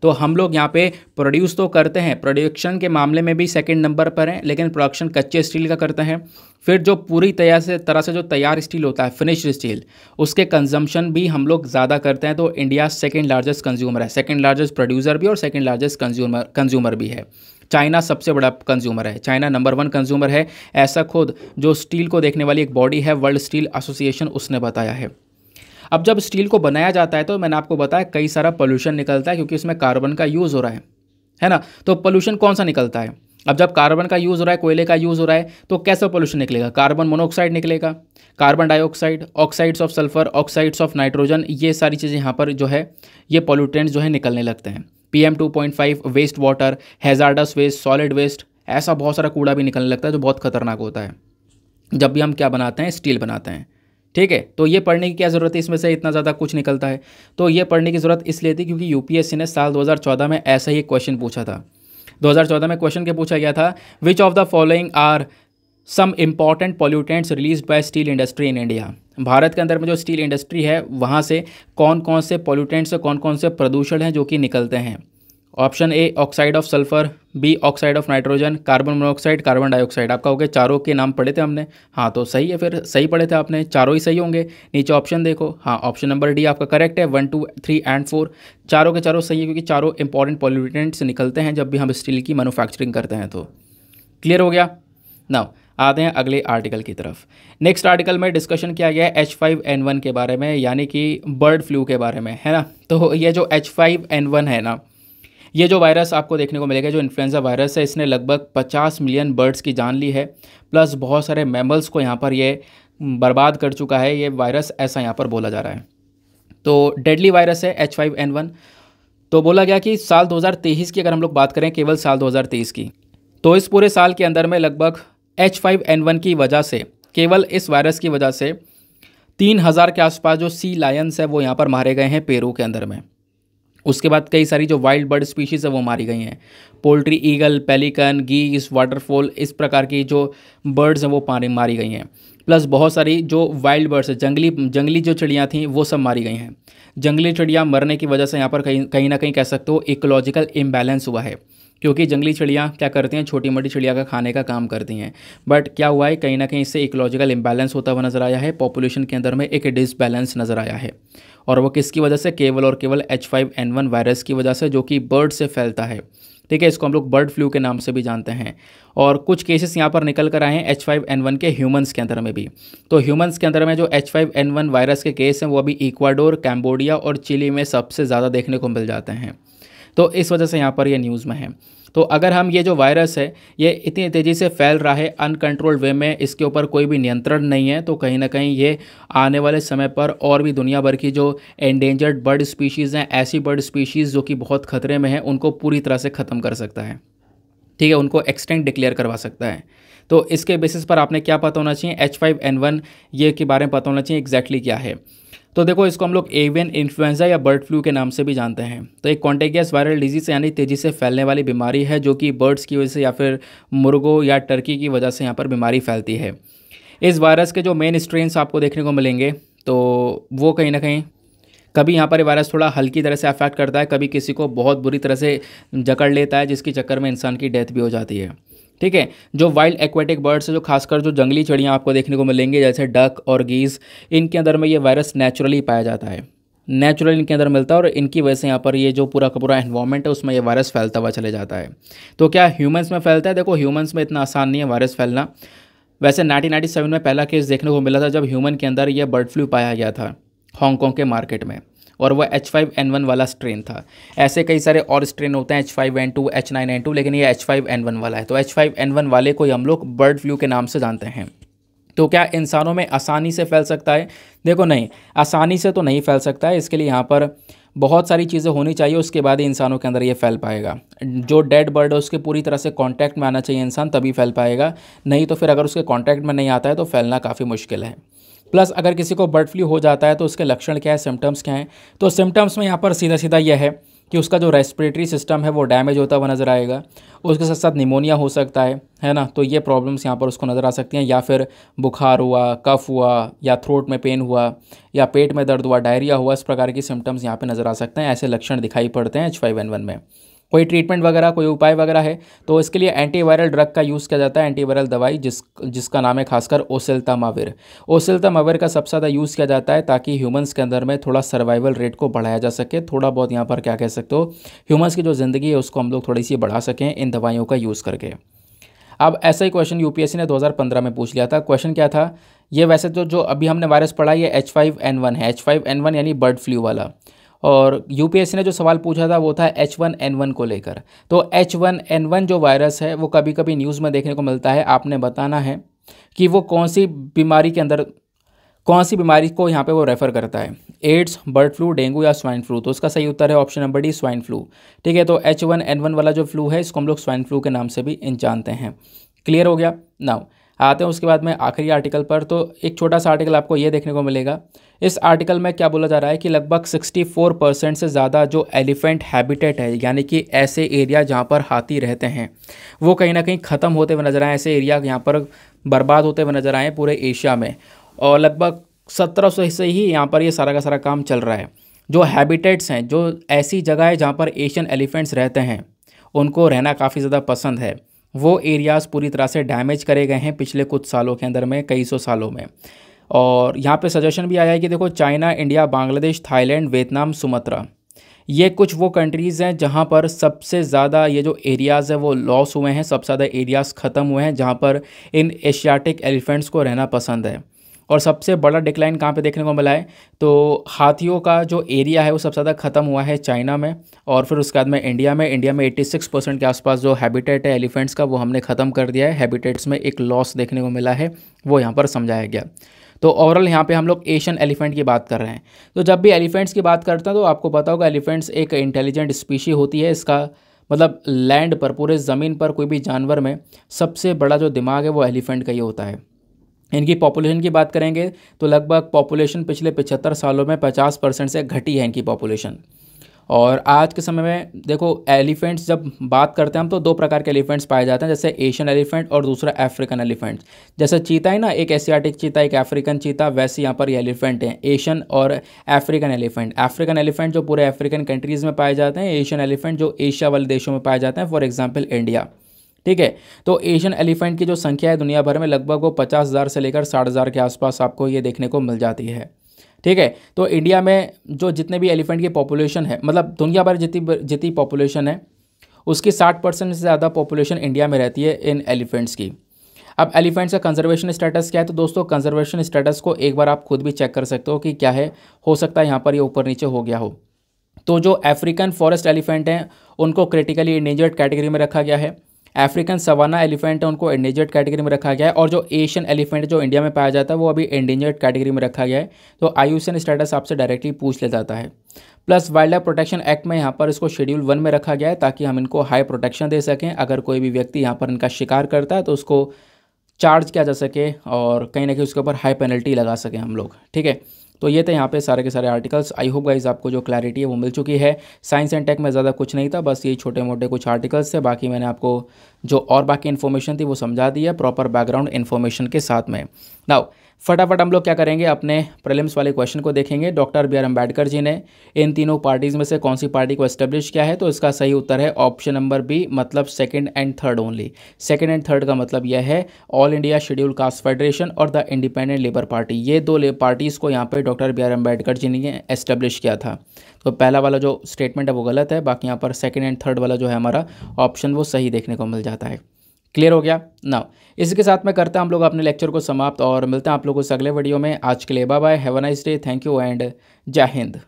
तो हम लोग यहाँ पे प्रोड्यूस तो करते हैं, प्रोडक्शन के मामले में भी सेकंड नंबर पर हैं, लेकिन प्रोडक्शन कच्चे स्टील का करते हैं। फिर जो पूरी तरह से जो तैयार स्टील होता है, फिनिश्ड स्टील, उसके कंजम्पशन भी हम लोग ज़्यादा करते हैं। तो इंडिया सेकंड लार्जेस्ट कंज्यूमर है, सेकंड लार्जेस्ट प्रोड्यूसर भी और सेकंड लार्जेस्ट कंज्यूमर भी है। चाइना सबसे बड़ा कंज्यूमर है, चाइना नंबर 1 कंज्यूमर है, ऐसा खुद जो स्टील को देखने वाली एक बॉडी है, वर्ल्ड स्टील एसोसिएशन, उसने बताया है। अब जब स्टील को बनाया जाता है तो मैंने आपको बताया कई सारा पोल्यूशन निकलता है, क्योंकि उसमें कार्बन का यूज़ हो रहा है ना। तो पोल्यूशन कौन सा निकलता है, अब जब कार्बन का यूज़ हो रहा है, कोयले का यूज़ हो रहा है, तो कैसा पोल्यूशन निकलेगा, कार्बन मोनोऑक्साइड निकलेगा, carbon dioxide, oxides of sulphur, oxides of nitrogen, ये सारी चीज़ें यहाँ पर जो है ये पोल्यूटेंट्स जो है निकलने लगते हैं। PM2.5, waste water, hazardous waste, solid waste, ऐसा बहुत सारा कूड़ा भी निकलने लगता है जो बहुत खतरनाक होता है जब भी हम क्या बनाते हैं, स्टील बनाते हैं। ठीक है, तो ये पढ़ने की क्या ज़रूरत है, इसमें से इतना ज़्यादा कुछ निकलता है। तो ये पढ़ने की ज़रूरत इसलिए थी क्योंकि यूपीएससी ने साल 2014 में ऐसा ही क्वेश्चन पूछा था। 2014 में क्वेश्चन क्या पूछा गया था, which of the following are some important pollutants release by steel industry in India. Bharat के अंदर में जो स्टील इंडस्ट्री है वहाँ से कौन कौन से पॉल्यूटेंट्स, कौन कौन से प्रदूषण हैं जो कि निकलते हैं। Option A oxide of sulphur, B oxide of nitrogen, carbon monoxide, carbon dioxide. आपका हो गया, चारों के नाम पढ़े थे हमने, हाँ तो सही है, फिर सही पढ़े थे आपने, चारों ही सही होंगे। नीचे ऑप्शन देखो, हाँ ऑप्शन नंबर डी आपका करेक्ट है, 1, 2, 3 एंड 4 चारों के चारों सही है, क्योंकि चारों इंपॉर्टेंट पॉल्यूटेंट्स निकलते हैं जब भी हम स्टील की मैन्युफैक्चरिंग करते हैं। तो क्लियर हो गया। नाउ आते हैं अगले आर्टिकल की तरफ। नेक्स्ट आर्टिकल में डिस्कशन किया गया है H5N1 के बारे में, यानी कि बर्ड फ्लू के बारे में, है ना। तो ये जो H5N1 है ना, ये जो वायरस आपको देखने को मिलेगा, जो इन्फ्लुएंजा वायरस है, इसने लगभग 50 मिलियन बर्ड्स की जान ली है, प्लस बहुत सारे मैमल्स को यहाँ पर ये बर्बाद कर चुका है ये वायरस, ऐसा यहाँ पर बोला जा रहा है। तो डेडली वायरस है H5N1। तो बोला गया कि साल 2023 की अगर हम लोग बात करें, केवल साल 2023 की, तो इस पूरे साल के अंदर में लगभग H5N1 की वजह से, केवल इस वायरस की वजह से 3000 के आसपास जो सी लायंस है वो यहाँ पर मारे गए हैं पेरू के अंदर में। उसके बाद कई सारी जो वाइल्ड बर्ड स्पीशीज़ है वो मारी गई हैं। पोल्ट्री, ईगल, पेलिकन, गीस, वाटरफॉल, इस प्रकार की जो बर्ड्स हैं वो मारी गई हैं। प्लस बहुत सारी जो वाइल्ड बर्ड्स है, जंगली जो चिड़ियाँ थीं वो सब मारी गई हैं। जंगली चिड़िया मरने की वजह से यहाँ पर कहीं ना कहीं कह सकते हो इकोलॉजिकल इम्बैलेंस हुआ है, क्योंकि जंगली चिड़ियाँ क्या करती हैं, छोटी मोटी चिड़िया का खाने का काम करती हैं। बट क्या हुआ है, कहीं ना कहीं इससे इकोलॉजिकल इम्बैलेंस होता हुआ नजर आया है, पॉपुलेशन के अंदर में एक डिसबैलेंस नज़र आया है। और वो किसकी वजह से, केवल और केवल H5N1 वायरस की वजह से, जो कि बर्ड से फैलता है। ठीक है, इसको हम लोग बर्ड फ्लू के नाम से भी जानते हैं। और कुछ केसेस यहाँ पर निकल कर आए हैं H5N1 के ह्यूमंस के अंदर में भी। तो ह्यूमंस के अंदर में जो H5N1 वायरस के केस हैं वो अभी इक्वाडोर, कैम्बोडिया और चिली में सबसे ज़्यादा देखने को मिल जाते हैं। तो इस वजह से यहाँ पर ये न्यूज़ में है। तो अगर हम ये जो वायरस है ये इतनी तेज़ी से फैल रहा है अनकंट्रोल्ड वे में, इसके ऊपर कोई भी नियंत्रण नहीं है, तो कहीं ना कहीं ये आने वाले समय पर और भी दुनिया भर की जो एंडेंजर्ड बर्ड स्पीशीज़ हैं, ऐसी बर्ड स्पीशीज़ जो कि बहुत खतरे में हैं, उनको पूरी तरह से ख़त्म कर सकता है। ठीक है, उनको एक्सटेंट डिक्लेयर करवा सकता है। तो इसके बेसिस पर आपने क्या पता होना चाहिए, H5N1 ये के बारे में पता होना चाहिए एग्जैक्टली क्या है। तो देखो, इसको हम लोग एवियन इन्फ्लुएंजा या बर्ड फ्लू के नाम से भी जानते हैं। तो एक कॉन्टेगियस वायरल डिजीज़ यानी तेज़ी से फैलने वाली बीमारी है, जो कि बर्ड्स की वजह से या फिर मुर्गों या टर्की की वजह से यहाँ पर बीमारी फैलती है। इस वायरस के जो मेन स्ट्रेन्स आपको देखने को मिलेंगे, तो वो कहीं ना कहीं कभी यहाँ पर ये वायरस थोड़ा हल्की तरह से अफेक्ट करता है, कभी किसी को बहुत बुरी तरह से जकड़ लेता है, जिसके चक्कर में इंसान की डेथ भी हो जाती है। ठीक है, जो वाइल्ड एक्वेटिक बर्ड्स है, जो खासकर जो जंगली चिड़ियाँ आपको देखने को मिलेंगे जैसे डक और गीज़, इनके अंदर में ये वायरस नेचुरली पाया जाता है, नेचुरली इनके अंदर मिलता है, और इनकी वजह से यहाँ पर ये जो पूरा का पूरा एनवायरनमेंट है उसमें ये वायरस फैलता हुआ चले जाता है। तो क्या ह्यूमंस में फैलता है? देखो, ह्यूमंस में इतना आसान नहीं है वायरस फैलना। वैसे 1997 में पहला केस देखने को मिला था जब ह्यूमन के अंदर यह बर्ड फ्लू पाया गया था हांगकॉन्ग के मार्केट में, और वह H5N1 वाला स्ट्रेन था। ऐसे कई सारे और स्ट्रेन होते हैं H5N2, H9N2, लेकिन ये H5N1 वाला है। तो H5N1 वाले को हम लोग बर्ड फ्लू के नाम से जानते हैं। तो क्या इंसानों में आसानी से फैल सकता है? देखो नहीं, आसानी से तो नहीं फैल सकता है। इसके लिए यहाँ पर बहुत सारी चीज़ें होनी चाहिए, उसके बाद ही इंसानों के अंदर ये फैल पाएगा। जो डेड बर्ड है उसके पूरी तरह से कांटेक्ट में आना चाहिए इंसान, तभी फैल पाएगा। नहीं तो फिर अगर उसके कांटेक्ट में नहीं आता है तो फैलना काफ़ी मुश्किल है। प्लस अगर किसी को बर्ड फ्लू हो जाता है तो उसके लक्षण क्या है, सिम्टम्स क्या हैं? तो सिम्टम्स में यहाँ पर सीधा सीधा यह है कि उसका जो रेस्पिरेटरी सिस्टम है वो डैमेज होता हुआ नज़र आएगा। उसके साथ साथ निमोनिया हो सकता है ना। तो ये प्रॉब्लम्स यहाँ पर उसको नज़र आ सकती हैं, या फिर बुखार हुआ, कफ हुआ, या थ्रोट में पेन हुआ, या पेट में दर्द हुआ, डायरिया हुआ, इस प्रकार के सिम्टम्स यहाँ पे नज़र आ सकते हैं। ऐसे लक्षण दिखाई पड़ते हैं H5N1 में। कोई ट्रीटमेंट वगैरह, कोई उपाय वगैरह है तो इसके लिए एंटीवायरल ड्रग का यूज़ किया जाता है, एंटीवायरल दवाई जिसका नाम है खासकर ओसेल्टामाविर। ओसेल्टामाविर का सबसे ज़्यादा यूज़ किया जाता है ताकि ह्यूमंस के अंदर में थोड़ा सर्वाइवल रेट को बढ़ाया जा सके, थोड़ा बहुत यहाँ पर क्या कह सकते हो, ह्यूमंस की जो ज़िंदगी है उसको हम लोग थोड़ी सी बढ़ा सकें इन दवाइयों का यूज़ करके। अब ऐसा ही क्वेश्चन यूपीएससी ने 2015 में पूछ लिया था। क्वेश्चन क्या था ये, वैसे तो जो अभी हमने वायरस पढ़ा ये H5N1 है, H5N1 यानी बर्ड फ्लू वाला। और यूपीएससी ने जो सवाल पूछा था वो था H1N1 को लेकर। तो H1N1 जो वायरस है वो कभी कभी न्यूज़ में देखने को मिलता है। आपने बताना है कि वो कौन सी बीमारी के अंदर, कौन सी बीमारी को यहाँ पे वो रेफ़र करता है, एड्स, बर्ड फ्लू, डेंगू या स्वाइन फ्लू। तो उसका सही उत्तर है option number D, swine flu. ठीक है, तो H1N1 वाला जो फ्लू है इसको हम लोग स्वाइन फ्लू के नाम से भी जानते हैं। क्लियर हो गया? नाउ आते हैं उसके बाद में आखिरी आर्टिकल पर। तो एक छोटा सा आर्टिकल आपको ये देखने को मिलेगा। इस आर्टिकल में क्या बोला जा रहा है कि लगभग 64% से ज़्यादा जो एलिफेंट हैबिटेट है, यानी कि ऐसे एरिया जहाँ पर हाथी रहते हैं, वो कहीं ना कहीं ख़त्म होते हुए नजर आए। ऐसे एरिया यहाँ पर बर्बाद होते हुए नजर आए पूरे एशिया में, और लगभग 1700 से ही यहाँ पर ये सारा का सारा काम चल रहा है। जो हैबिटेट्स हैं, जो ऐसी जगह है जहाँ पर एशियन एलिफेंट्स रहते हैं, उनको रहना काफ़ी ज़्यादा पसंद है, वो एरियाज़ पूरी तरह से डैमेज करे गए हैं पिछले कुछ सालों के अंदर में, कई सौ सालों में। और यहाँ पे सजेशन भी आया है कि देखो, China, India, Bangladesh, Thailand, Vietnam, Sumatra, ये कुछ वो कंट्रीज़ हैं जहाँ पर सबसे ज़्यादा ये जो एरियाज़ है वो लॉस हुए हैं, सबसे ज़्यादा एरियाज़ ख़त्म हुए हैं जहाँ पर इन एशियाटिक एलिफेंट्स को रहना पसंद है। और सबसे बड़ा डिक्लाइन कहाँ पे देखने को मिला है, तो हाथियों का जो एरिया है वो सबसे ज़्यादा ख़त्म हुआ है चाइना में, और फिर उसके बाद में इंडिया में 86% के आसपास जो हैबिटेट है एलिफेंट्स का वो हमने ख़त्म कर दिया है। हैबिटेट्स में एक लॉस देखने को मिला है, वो यहाँ पर समझाया गया। तो ओवरऑल यहाँ पे हम लोग एशियन एलिफेंट की बात कर रहे हैं। तो जब भी एलिफेंट्स की बात करते हैं तो आपको पता होगा एलिफेंट्स एक इंटेलिजेंट स्पीशी होती है। इसका मतलब लैंड पर, पूरे ज़मीन पर कोई भी जानवर में सबसे बड़ा जो दिमाग है वो एलिफेंट का ही होता है। इनकी पॉपुलेशन की बात करेंगे तो लगभग पॉपुलेशन पिछले 75 सालों में 50% से घटी है इनकी पॉपुलेशन। और आज के समय में देखो एलिफेंट्स जब बात करते हैं हम तो दो प्रकार के एलिफेंट्स पाए जाते हैं, जैसे एशियन एलिफेंट और दूसरा अफ्रीकन एलिफेंट। जैसे चीता है ना, एक एशियाटिक चीता एक अफ्रीकन चीता, वैसे यहाँ पर ये एलिफेंट हैं एशियन और अफ्रीकन एलिफेंट। अफ्रीकन एलिफेंट जो पूरे अफ्रीकन कंट्रीज़ में पाए जाते हैं, एशियन एलिफेंट जो एशिया वाले देशों में पाए जाते हैं, फॉर एग्जाम्पल इंडिया। ठीक है, तो एशियन एलिफेंट की जो संख्या है दुनिया भर में लगभग वो 50,000 से लेकर 60,000 के आसपास आपको ये देखने को मिल जाती है। ठीक है, तो इंडिया में जो जितने भी एलिफेंट की पॉपुलेशन है, मतलब दुनिया भर जितनी पॉपुलेशन है उसकी 60% से ज़्यादा पॉपुलेशन इंडिया में रहती है इन एलिफेंट्स की। अब एलिफेंट्स का कंजर्वेशन स्टेटस क्या है, तो दोस्तों कंजर्वेशन स्टेटस को एक बार आप खुद भी चेक कर सकते हो कि क्या है, हो सकता है यहाँ पर ये ऊपर नीचे हो गया हो। तो जो अफ्रीकन फॉरेस्ट एलिफेंट हैं उनको क्रिटिकली इंडेंजर्ड कैटेगरी में रखा गया है। अफ्रीकन सवाना एलिफेंट है उनको एंडेंजर्ड कैटेगरी में रखा गया है। और जो एशियन एलिफेंट जो इंडिया में पाया जाता है वो अभी एंडेंजर्ड कैटेगरी में रखा गया है। तो IUCN स्टेटस आपसे डायरेक्टली पूछ लिया जाता है। Plus wild life protection act में यहाँ पर इसको शेड्यूल 1 में रखा गया है ताकि हम इनको हाई प्रोटेक्शन दे सकें। अगर कोई भी व्यक्ति यहाँ पर इनका शिकार करता है तो उसको चार्ज किया जा सके और कहीं ना कहीं उसके ऊपर हाई पेनल्टी लगा सकें हम लोग। ठीक है, तो ये थे यहाँ पे सारे के सारे आर्टिकल्स। आई होप गाइज आपको जो क्लैरिटी है वो मिल चुकी है। साइंस एंड टेक में ज़्यादा कुछ नहीं था, बस ये छोटे मोटे कुछ आर्टिकल्स थे। बाकी मैंने आपको जो और बाकी इन्फॉर्मेशन थी वो समझा दी है प्रॉपर बैकग्राउंड इन्फॉर्मेशन के साथ में। नाउ फटाफट हम लोग क्या करेंगे, अपने प्रीलिम्स वाले क्वेश्चन को देखेंगे। डॉक्टर BR अम्बेडकर जी ने इन तीनों पार्टीज़ में से कौन सी पार्टी को एस्टेब्लिश किया है, तो इसका सही उत्तर है ऑप्शन नंबर बी, मतलब second and third only. Second and third का मतलब यह है all India scheduled caste federation और द इंडिपेंडेंट लेबर पार्टी। ये दो पार्टीज़ को यहाँ पे डॉक्टर BR अम्बेडकर जी ने एस्टेब्लिश किया था। तो पहला वाला जो स्टेटमेंट है वो गलत है, बाकी यहाँ पर सेकंड एंड थर्ड वाला जो है हमारा ऑप्शन वो सही देखने को मिल जाता है। क्लियर हो गया ना। इसी के साथ में करते हैं हम लोग अपने लेक्चर को समाप्त और मिलते हैं आप लोगों से अगले वीडियो में। आज के लिए bye bye, have a nice day, thank you and जय हिंद।